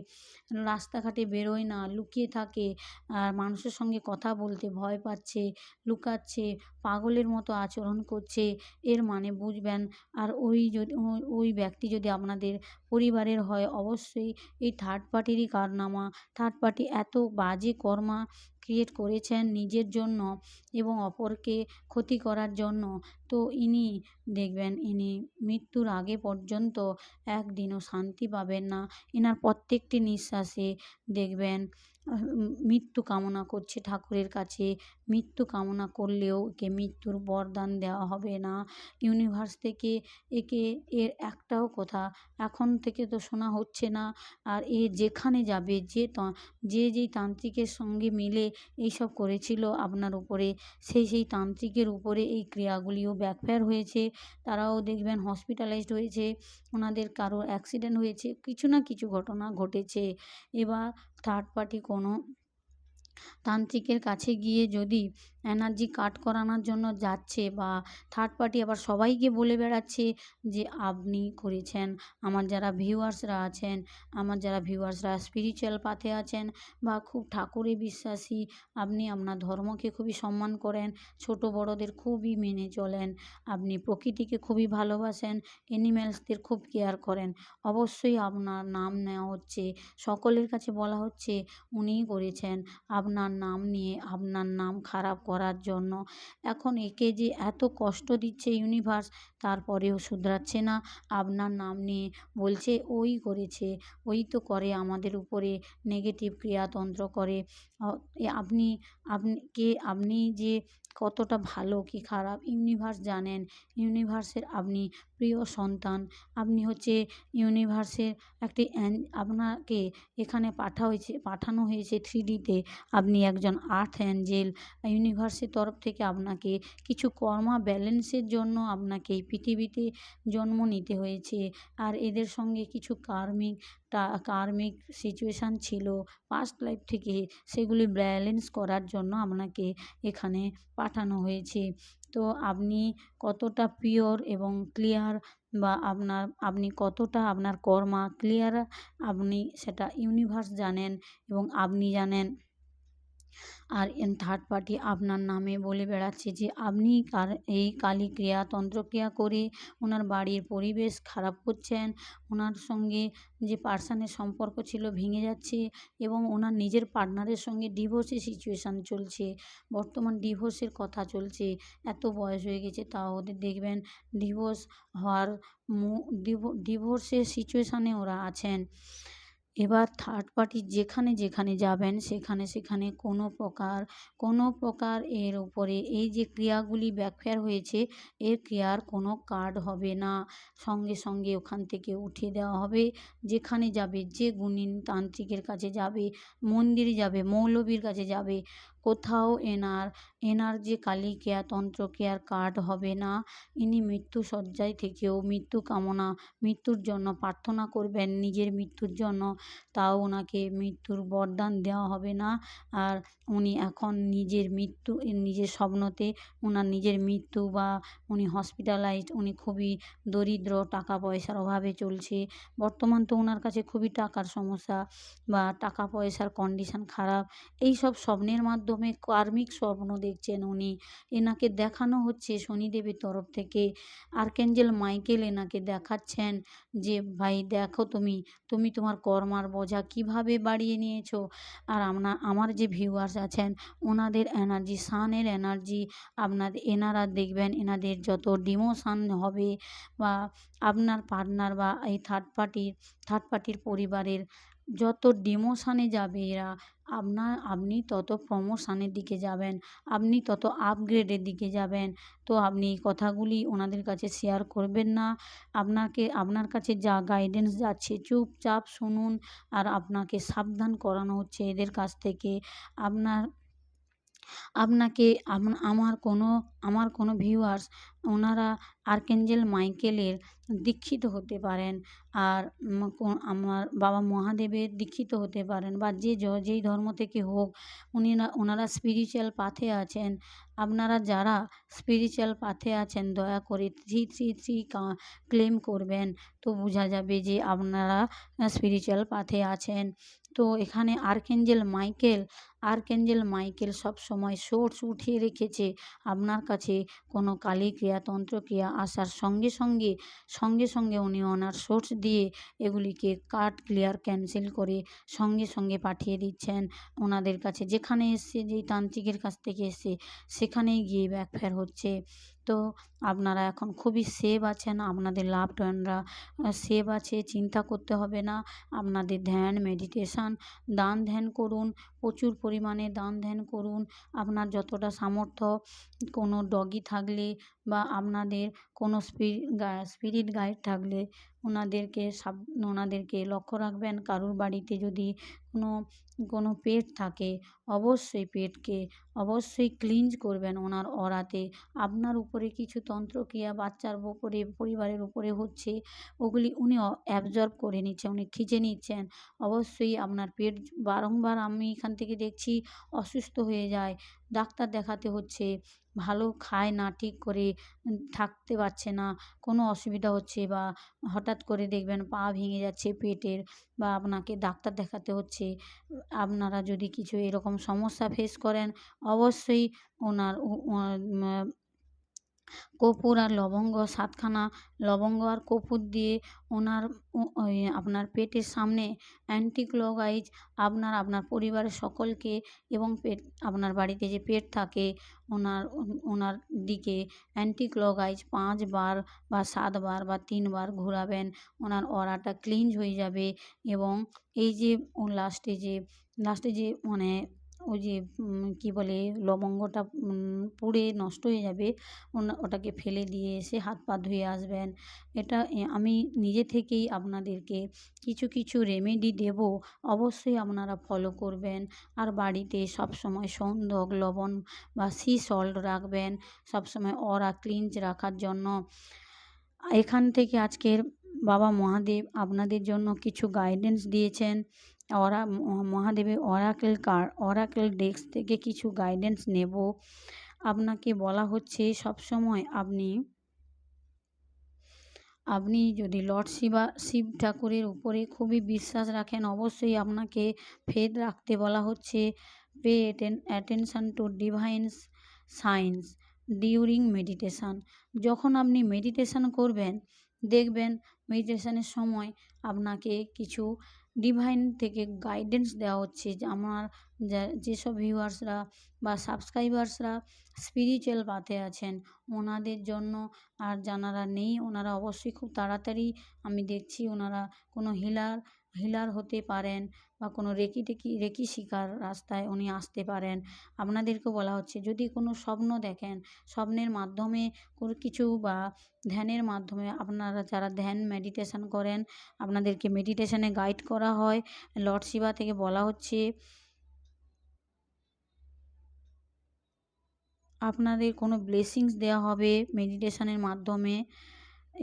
রাস্তাঘাটে বেরোয় না, লুকিয়ে থাকে, আর মানুষের সঙ্গে কথা বলতে ভয় পাচ্ছে, লুকাচ্ছে, পাগলের মতো আচরণ করছে, এর মানে বুঝবেন। আর ওই ব্যক্তি যদি আপনাদের পরিবারের হয়, অবশ্যই এই থার্ড পার্টিরই কারনামা। থার্ড পার্টি এত বাজে কর্মা ক্রিয়েট করেছেন নিজের জন্য এবং অপরকে ক্ষতি করার জন্য। তো ইনি দেখবেন ইনি মৃত্যুর আগে পর্যন্ত একদিনও শান্তি পাবেন না। এনার প্রত্যেকটি নিঃশ্বাসে দেখবেন মৃত্যু কামনা করছে ঠাকুরের কাছে। মৃত্যু কামনা করলেও একে মৃত্যুর বরদান দেওয়া হবে না ইউনিভার্স থেকে। এর একটাও কথা এখন থেকে তো শোনা হচ্ছে না। আর এ যেখানে যাবে, যেই তান্ত্রিকের সঙ্গে মিলে এইসব করেছিল আপনার উপরে, সেই তান্ত্রিকের উপরে এই ক্রিয়াগুলিও ব্যাকফায়ার হয়েছে। তারাও দেখবেন হসপিটালাইজড হয়েছে, ওনাদের কারোর অ্যাক্সিডেন্ট হয়েছে, কিছু না কিছু ঘটনা ঘটেছে। এবার থার্ড পার্টি কোনো তান্ত্রিকের কাছে গিয়ে যদি এনার্জি কাট করানোর জন্য যাচ্ছে, বা থার্ড পার্টি আবার সবাইকে বলে বেড়াচ্ছে যে আপনি করেছেন, আমার যারা ভিউয়ার্সরা স্পিরিচুয়াল পাথে আছেন বা খুব ঠাকুরে বিশ্বাসী, আপনি আপনার ধর্মকে খুবই সম্মান করেন, ছোট বড়দের খুবই মেনে চলেন, আপনি প্রকৃতিকে খুবই ভালোবাসেন, অ্যানিম্যালসদের খুব কেয়ার করেন, অবশ্যই আপনার নাম নেওয়া হচ্ছে, সকলের কাছে বলা হচ্ছে উনিই করেছেন। আপনার নাম নিয়ে আপনার নাম খারাপ করার জন্য। এখন একে যে এত কষ্ট দিচ্ছে ইউনিভার্স, তারপরেও শুধরাচ্ছে না। আপনার নাম নিয়ে বলছে ওই করেছে, ওই তো করে আমাদের উপরে নেগেটিভ ক্রিয়াতন্ত্র করে। অ এ আপনি আপনি আপনি যে কতটা ভালো কি খারাপ ইউনিভার্স জানেন। ইউনিভার্সের আপনি প্রিয় সন্তান। আপনি হচ্ছে ইউনিভার্সের একটি আপনাকে এখানে পাঠানো হয়েছে 3D তে। আপনি একজন আর্থ অ্যাঞ্জেল। ইউনিভার্সের তরফ থেকে আপনাকে কিছু কর্মা ব্যালেন্সের জন্য আপনাকে এই পৃথিবীতে জন্ম নিতে হয়েছে। আর এদের সঙ্গে কিছু কার্মিক সিচুয়েশান ছিল পাস্ট লাইফ থেকে, সেগুলি ব্যালেন্স করার জন্য আপনাকে এখানে পাঠানো হয়েছে। তো আপনি কতটা পিওর এবং ক্লিয়ার, বা আপনি কতটা আপনার কর্মা ক্লিয়ার, আপনি সেটা ইউনিভার্স জানেন এবং আপনি জানেন। আর থার্ড পার্টি আপনার নামে বলে বেড়াচ্ছে যে আপনি এই কালী ক্রিয়া তন্ত্রক্রিয়া করে ওনার বাড়ির পরিবেশ খারাপ করছেন, ওনার সঙ্গে যে পার্সনের সম্পর্ক ছিল ভেঙে যাচ্ছে এবং ওনার নিজের পার্টনারের সঙ্গে ডিভোর্সের সিচুয়েশান চলছে। বর্তমান ডিভোর্সের কথা চলছে। এত বয়স হয়ে গেছে তাও ওদের দেখবেন ডিভোর্স হওয়ার ডিভোর্সের সিচুয়েশানে ওরা আছেন। এবার থার্ড পার্টি যেখানে যাবেন সেখানে কোনো প্রকার এর উপরে এই যে ক্রিয়াগুলি ব্যাকফায়ার হয়েছে, এর ক্রিয়ার কোনো কার্ড হবে না। সঙ্গে সঙ্গে ওখান থেকে উঠিয়ে দেওয়া হবে। যেখানে যাবে, যে গুণী তান্ত্রিকের কাছে যাবে, মন্দিরে যাবে, মৌলবীর কাছে যাবে, কোথাও এনার যে কালী ক্রিয়া তন্ত্র ক্রিয়ার কার্ড হবে না। ইনি মৃত্যু শয্যায় থেকেও মৃত্যুর জন্য প্রার্থনা করবেন, নিজের মৃত্যুর জন্য, তাও ওনাকে মৃত্যুর বরদান দেওয়া হবে না। আর উনি এখন নিজের স্বপ্নতে ওনার নিজের মৃত্যু, বা উনি হসপিটালাইজড, উনি খুবই দরিদ্র, টাকা পয়সার অভাবে চলছে। বর্তমান তো ওনার কাছে খুবই টাকার সমস্যা, বা টাকা পয়সার কন্ডিশন খারাপ। এই সব স্বপ্নের মাধ্যমে কার্মিক স্বপ্ন দেখছেন উনি। এনাকে দেখানো হচ্ছে শনিদেবের তরফ থেকে। আর্কএঞ্জেল মাইকেল এনাকে দেখাচ্ছেন যে ভাই দেখো, তুমি তোমার কর্মার বোঝা কিভাবে বাড়িয়ে নিয়েছো। আর আমার যে ভিউয়ার্স আছেন ওনাদের এনার্জি, সানের এনার্জি, এনারা দেখবেন এনাদের যত ডিমোশন হবে, বা আপনার পার্টনার বা এই থার্ড পার্টির পরিবারের যত ডিমোশনে যাবে এরা, আপনি তত প্রমোশনের দিকে যাবেন, আপনি তত আপগ্রেডের দিকে যাবেন। তো আপনি এই কথাগুলি ওনাদের কাছে শেয়ার করবেন না। আপনার কাছে যা গাইডেন্স যাচ্ছে চুপচাপ শুনুন। আর আপনাকে সাবধান করানো হচ্ছে এদের কাছ থেকে। আপনার আপনাকে আমার কোনো ভিউয়ার্স ওনারা আর্কএঞ্জেল মাইকেলের দীক্ষিত হতে পারেন। আর আমার বাবা মহাদেবের দীক্ষিত হতে পারেন, বা যেই ধর্ম থেকে হোক, ওনারা স্পিরিচুয়াল পাথে আছেন। আপনারা যারা স্পিরিচুয়াল পাথে আছেন দয়া করে 333 ক্লেম করবেন, তো বোঝা যাবে যে আপনারা স্পিরিচুয়াল পাথে আছেন। তো এখানে আর্কএঞ্জেল মাইকেল সবসময় সোর্স উঠিয়ে রেখেছে আপনার কাছে। কোনো কালী ক্রিয়া তন্ত্র ক্রিয়া আসার সঙ্গে সঙ্গে উনি ওনার সোর্স দিয়ে এগুলিকে কাট ক্লিয়ার ক্যান্সেল করে সঙ্গে পাঠিয়ে দিচ্ছেন ওনাদের কাছে। যেখানে এসছে, যেই তান্ত্রিকের কাছ থেকে এসছে সেখানেই গিয়ে ব্যাকফায়ার হচ্ছে। তো আপনারা এখন খুবই সেভ আছেন, আপনাদের লাভড ওয়ানরা সেভ আছে, চিন্তা করতে হবে না। আপনাদের ধ্যান, মেডিটেশান, দান ধ্যান করুন, প্রচুর পরিমাণে দান ধ্যান করুন। আপনার যতটা সামর্থ্য, কোনো ডগি থাকলে, বা আপনাদের কোনো স্পিরিট গাইড থাকলে ওনাদেরকে লক্ষ্য রাখবেন। কারুর বাড়িতে যদি কোনো পেট থাকে, অবশ্যই ক্লিনজ করবেন ওনার অরাতে। আপনার উপরে কিছু তন্ত্রক্রিয়া বাচ্চার উপরে, পরিবারের উপরে হচ্ছে, ওগুলি উনি অ্যাবজর্ব করে নিচ্ছেন, উনি খিঁচে নিচ্ছেন। অবশ্যই আপনার পেট বারংবার, আমি এখান থেকে দেখছি, অসুস্থ হয়ে যায়, ডাক্তার দেখাতে হচ্ছে, ভালো খায় না, ঠিক করে থাকতে পারছে না, কোনো অসুবিধা হচ্ছে, বা হঠাৎ করে দেখবেন পা ভেঙে যাচ্ছে পেটের, বা আপনাকে ডাক্তার দেখাতে হচ্ছে। আপনারা যদি কিছু এরকম সমস্যা ফেস করেন, অবশ্যই কর্পূর আর লবঙ্গ ৭ খানা লবঙ্গ আর কর্পূর দিয়ে ওনার ওই আপনার পেটের সামনে অ্যান্টি ক্লকওয়াইজ আপনার পরিবারের সকলকে এবং আপনার বাড়িতে যে পেট থাকে ওনার দিকে অ্যান্টি ক্লকওয়াইজ ৫ বার বা ৭ বার বা ৩ বার ঘোরাবেন। ওনার অরাটা ক্লিনজ হয়ে যাবে এবং এই যে লাস্টে যে মানে ওই যে কী বলে লবঙ্গটা পুড়ে নষ্ট হয়ে যাবে, ওটাকে ফেলে দিয়ে এসে হাত পা ধুয়ে আসবেন। এটা আমি নিজে থেকেই আপনাদেরকে কিছু রেমেডি দেবো, অবশ্যই আপনারা ফলো করবেন। আর বাড়িতে সবসময় সন্দক, লবণ বা সি সল্ট রাখবেন সবসময় অরা ক্লিনজ রাখার জন্য। এখান থেকে আজকের বাবা মহাদেব আপনাদের জন্য কিছু গাইডেন্স দিয়েছেন। মহাদেবের অরাকেল ডেস্ক থেকে কিছু গাইডেন্স নেব। আপনাকে বলা হচ্ছে সবসময় আপনি যদি লর্ড শিব ঠাকুরের উপরে খুবই বিশ্বাস রাখেন, অবশ্যই আপনাকে ফেথ রাখতে বলা হচ্ছে। Pay attention to divine science during meditation. যখন আপনি মেডিটেশান করবেন, দেখবেন মেডিটেশানের সময় আপনাকে কিছু ডিভাইন থেকে গাইডেন্স দেওয়া হচ্ছে। যে আমার যেসব ভিউয়ার্সরা বা সাবস্ক্রাইবার্সরা স্পিরিচুয়াল পাথে আছেন ওনাদের জন্য, আর যারা নেই ওনারা অবশ্যই খুব তাড়াতাড়ি আমি দেখছি ওনারা কোনো হিলার হতে পারেন বা কোনো রেকি শিখার রাস্তায় উনি আসতে পারেন। আপনাদেরকেও বলা হচ্ছে যদি কোনো স্বপ্ন দেখেন, স্বপ্নের মাধ্যমে কোনো কিছু বা ধ্যানের মাধ্যমে আপনারা যারা ধ্যান মেডিটেশান করেন আপনাদেরকে মেডিটেশানে গাইড করা হয়। লর্ড শিবা থেকে বলা হচ্ছে আপনাদের কোনো ব্লেসিংস দেওয়া হবে মেডিটেশানের মাধ্যমে।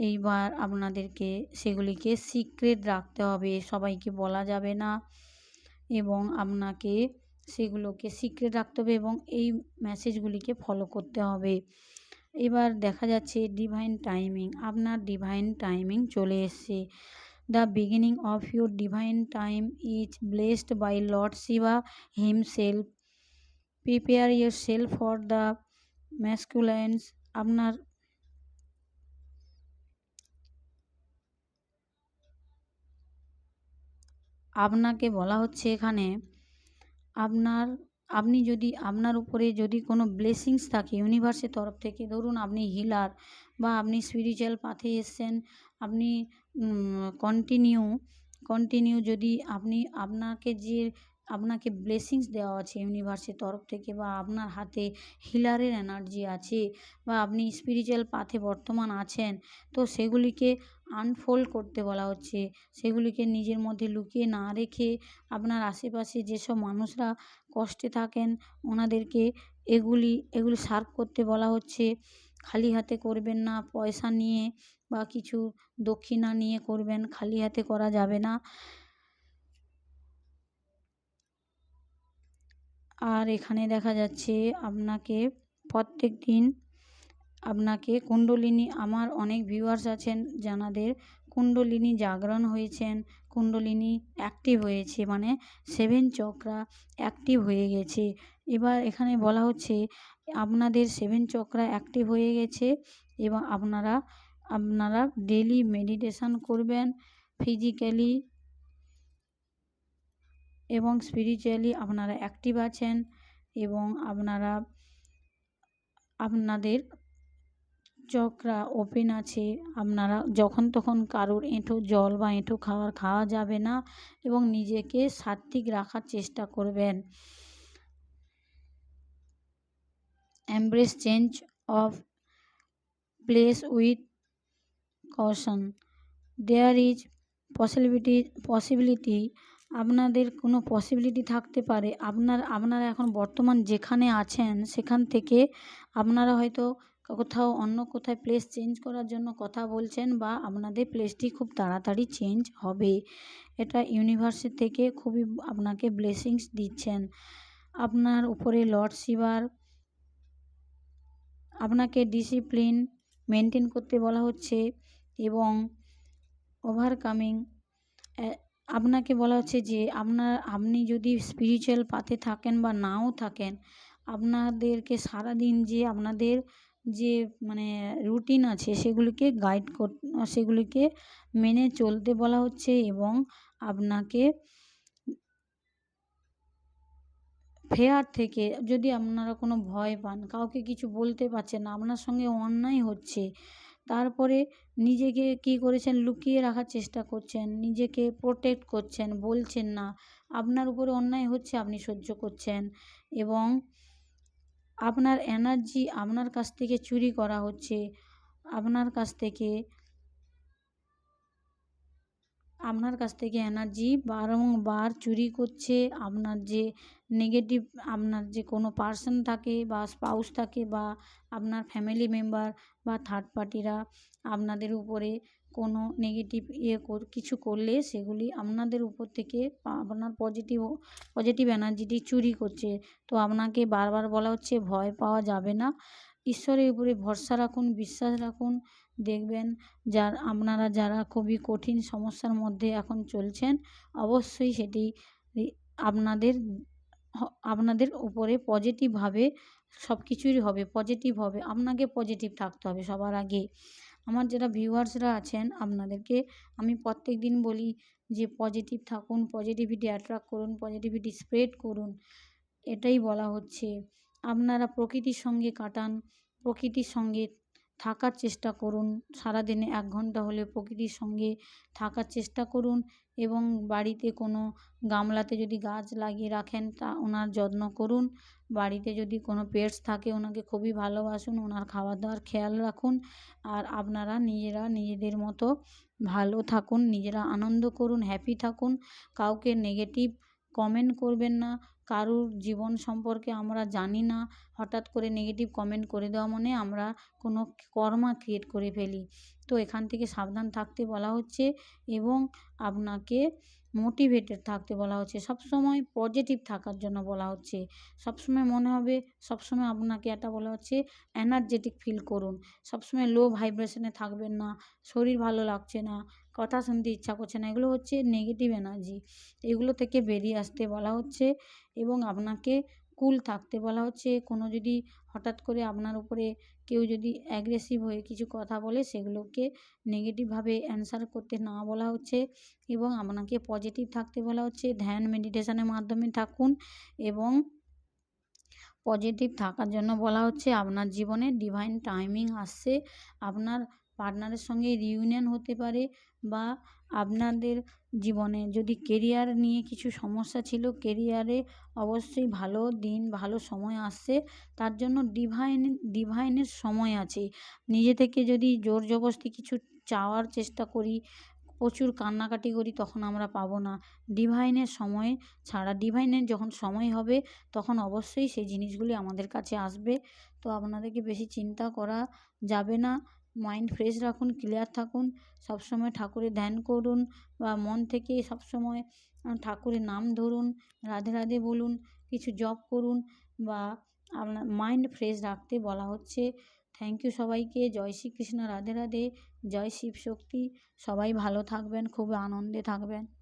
এইবার আপনাদেরকে সেগুলিকে সিক্রেট রাখতে হবে, সবাইকে বলা যাবে না এবং আপনাকে সেগুলোকে সিক্রেট রাখতে হবে এবং এই মেসেজগুলিকে ফলো করতে হবে। এবার দেখা যাচ্ছে ডিভাইন টাইমিং, আপনার ডিভাইন টাইমিং চলে এসছে। The beginning of your divine time is blessed by Lord Shiva himself. Prepare ইয়োর সেলফ ফর দ্য ম্যাসকুলাইন্স। আপনাকে বলা হচ্ছে এখানে আপনি যদি আপনার উপরে যদি কোনো ব্লেসিংস থাকে ইউনিভার্সের তরফ থেকে, ধরুন আপনি হিলার বা আপনি স্পিরিচুয়াল পাথে এসছেন, আপনি কন্টিনিউ যদি আপনাকে ব্লেসিংস দেওয়া আছে ইউনিভার্সের তরফ থেকে বা আপনার হাতে হিলারের এনার্জি আছে বা আপনি স্পিরিচুয়াল পাথে বর্তমান আছেন, তো সেগুলিকে আনফোল্ড করতে বলা হচ্ছে। সেগুলিকে নিজের মধ্যে লুকিয়ে না রেখে আপনার আশেপাশে যেসব মানুষরা কষ্টে থাকেন ওনাদেরকে এগুলি সার্ভ করতে বলা হচ্ছে। খালি হাতে করবেন না, পয়সা নিয়ে বা কিছু দক্ষিণা নিয়ে করবেন, খালি হাতে করা যাবে না। আর এখানে দেখা যাচ্ছে আপনাকে প্রত্যেক দিন আপনাকে কুণ্ডলিনী, আমার অনেক ভিউয়ার্স আছেন যাদের কুণ্ডলিনী জাগরণ হয়েছেন, কুণ্ডলিনী অ্যাক্টিভ হয়েছে, মানে 7 চক্রা অ্যাক্টিভ হয়ে গেছে। এবার এখানে বলা হচ্ছে আপনাদের 7 চক্রা অ্যাক্টিভ হয়ে গেছে এবং আপনারা ডেলি মেডিটেশান করবেন। ফিজিক্যালি এবং স্পিরিচুয়ালি আপনারা অ্যাক্টিভ আছেন এবং আপনাদের চক্রা ওপেন আছে। আপনারা যখন তখন কারোর এঁঠো জল বা এঁঠো খাওয়া যাবে না এবং নিজেকে সাত্ত্বিক রাখার চেষ্টা করবেন। Embrace change of place with caution. There is possibility আপনাদের কোনো পসিবিলিটি থাকতে পারে আপনারা এখন বর্তমান যেখানে আছেন সেখান থেকে আপনারা হয়তো অন্য কোথায় প্লেস চেঞ্জ করার জন্য কথা বলছেন বা আপনাদের প্লেসটি খুব তাড়াতাড়ি চেঞ্জ হবে। এটা ইউনিভার্সের থেকে খুবই আপনাকে ব্লেসিংস দিচ্ছেন। আপনার উপরে লর্ড শিবার আপনাকে ডিসিপ্লিন মেনটেন করতে বলা হচ্ছে এবং ওভারকামিং আপনাকে বলা হচ্ছে যে আপনি যদি স্পিরিচুয়াল পাথে থাকেন বা নাও থাকেন, আপনাদেরকে সারাদিন যে আপনাদের যে মানে রুটিন আছে সেগুলিকে সেগুলিকে মেনে চলতে বলা হচ্ছে এবং আপনাকে ফেয়ার থেকে যদি আপনারা কোনো ভয় পান, কাউকে কিছু বলতে পারছেন না, আপনার সঙ্গে অন্যায় হচ্ছে, তারপরে নিজেকে কী করেছেন লুকিয়ে রাখার চেষ্টা করছেন, নিজেকে প্রোটেক্ট করছেন, বলছেন না, আপনার উপরে অন্যায় হচ্ছে আপনি সহ্য করছেন এবং আপনার এনার্জি আপনার কাছ থেকে চুরি করা হচ্ছে, আপনার কাছ থেকে এনার্জি বারংবার চুরি করছে। আপনার যে নেগেটিভ আপনার যে কোনো পার্সন থাকে বা স্পাউস থাকে বা আপনার ফ্যামিলি মেম্বার বা থার্ড পার্টিরা আপনাদের উপরে কোনো নেগেটিভ কিছু করলে সেগুলি আপনাদের উপর থেকে আপনার পজিটিভ এনার্জিটি চুরি করছে। তো আপনাকে বারবার বলা হচ্ছে ভয় পাওয়া যাবে না। ঈশ্বরের উপরে ভরসা রাখুন, বিশ্বাস রাখুন। দেখবেন আপনারা যারা খুবই কঠিন সমস্যার মধ্যে এখন চলছেন, অবশ্যই সেটি আপনাদের আপনাদের উপরে পজিটিভভাবে সব কিছুই হবে, পজিটিভ হবে। আপনাকে পজিটিভ থাকতে হবে সবার আগে। আমার যারা ভিউয়ার্সরা আছেন আপনাদেরকে আমি প্রত্যেকদিন বলি যে পজিটিভ থাকুন, পজিটিভিটি অ্যাট্রাক্ট করুন, পজিটিভিটি স্প্রেড করুন। এটাই বলা হচ্ছে। আপনারা প্রকৃতির সঙ্গে কাটান, প্রকৃতির সঙ্গে থাকার চেষ্টা করুন। সারাদিনে ১ ঘন্টা হলেও প্রকৃতির সঙ্গে থাকার চেষ্টা করুন এবং বাড়িতে কোনো গামলাতে যদি গাছ লাগিয়ে রাখেন তা ওনার যত্ন করুন। বাড়িতে যদি কোনো পেটস থাকে ওনাকে খুবই ভালোবাসুন, ওনার খাওয়া-দাওয়ার খেয়াল রাখুন। আর আপনারা নিজেরা নিজেদের মতো ভালো থাকুন, নিজেরা আনন্দ করুন, হ্যাপি থাকুন। কাউকে নেগেটিভ কমেন্ট করবেন না। কারুর জীবন সম্পর্কে আমরা জানি না, হঠাৎ করে নেগেটিভ কমেন্ট করে দেওয়া মানে আমরা কোনো কর্মা ক্রিয়েট করে ফেলি। তো এখান থেকে সাবধান থাকতে বলা হচ্ছে এবং আপনাকে মোটিভেটেড থাকতে বলা হচ্ছে। সবসময় পজিটিভ থাকার জন্য বলা হচ্ছে। সবসময় মনে হবে, সবসময় আপনাকে এটা বলা হচ্ছে এনার্জেটিক ফিল করুন। সবসময় লো ভাইব্রেশনে থাকবেন না, শরীর ভালো লাগছে না, কথা শুনতে ইচ্ছা করছে না, এগুলো হচ্ছে নেগেটিভ এনার্জি। এগুলো থেকে বেরিয়ে আসতে বলা হচ্ছে এবং আপনাকে কুল থাকতে বলা হচ্ছে। কোনো যদি হঠাৎ করে আপনার উপরে কেউ যদি অ্যাগ্রেসিভ হয়ে কিছু কথা বলে সেগুলোকে নেগেটিভভাবে অ্যানসার করতে না বলা হচ্ছে এবং আপনাকে পজিটিভ থাকতে বলা হচ্ছে। ধ্যান মেডিটেশনের মাধ্যমে থাকুন এবং পজিটিভ থাকার জন্য বলা হচ্ছে। আপনার জীবনে ডিভাইন টাইমিং আসছে। আপনার পার্টনারের সঙ্গে রিউনিয়ন হতে পারে বা আপনাদের জীবনে যদি কেরিয়ার নিয়ে কিছু সমস্যা ছিল, কেরিয়ারে অবশ্যই ভালো দিন, ভালো সময় আসছে। তার জন্য ডিভাইনের সময় আছে। নিজে থেকে যদি জোর জবরদস্তি কিছু চাওয়ার চেষ্টা করি, প্রচুর কান্নাকাটি করি তখন আমরা পাবো না। ডিভাইনের সময় ছাড়া ডিভাইনের যখন সময় হবে তখন অবশ্যই সেই জিনিসগুলি আমাদের কাছে আসবে। তো আপনাদেরকে বেশি চিন্তা করা যাবে না। মাইন্ড ফ্রেশ রাখুন, ক্লিয়ার থাকুন। সবসময় ঠাকুরের ধ্যান করুন বা মন থেকে সবসময় ঠাকুরের নাম ধরুন, রাধে রাধে বলুন, কিছু জপ করুন বা আপনার মাইন্ড ফ্রেশ রাখতে বলা হচ্ছে। থ্যাংক ইউ সবাইকে। জয় শ্রীকৃষ্ণ, রাধে রাধে, জয় শিব শক্তি। সবাই ভালো থাকবেন, খুব আনন্দে থাকবেন।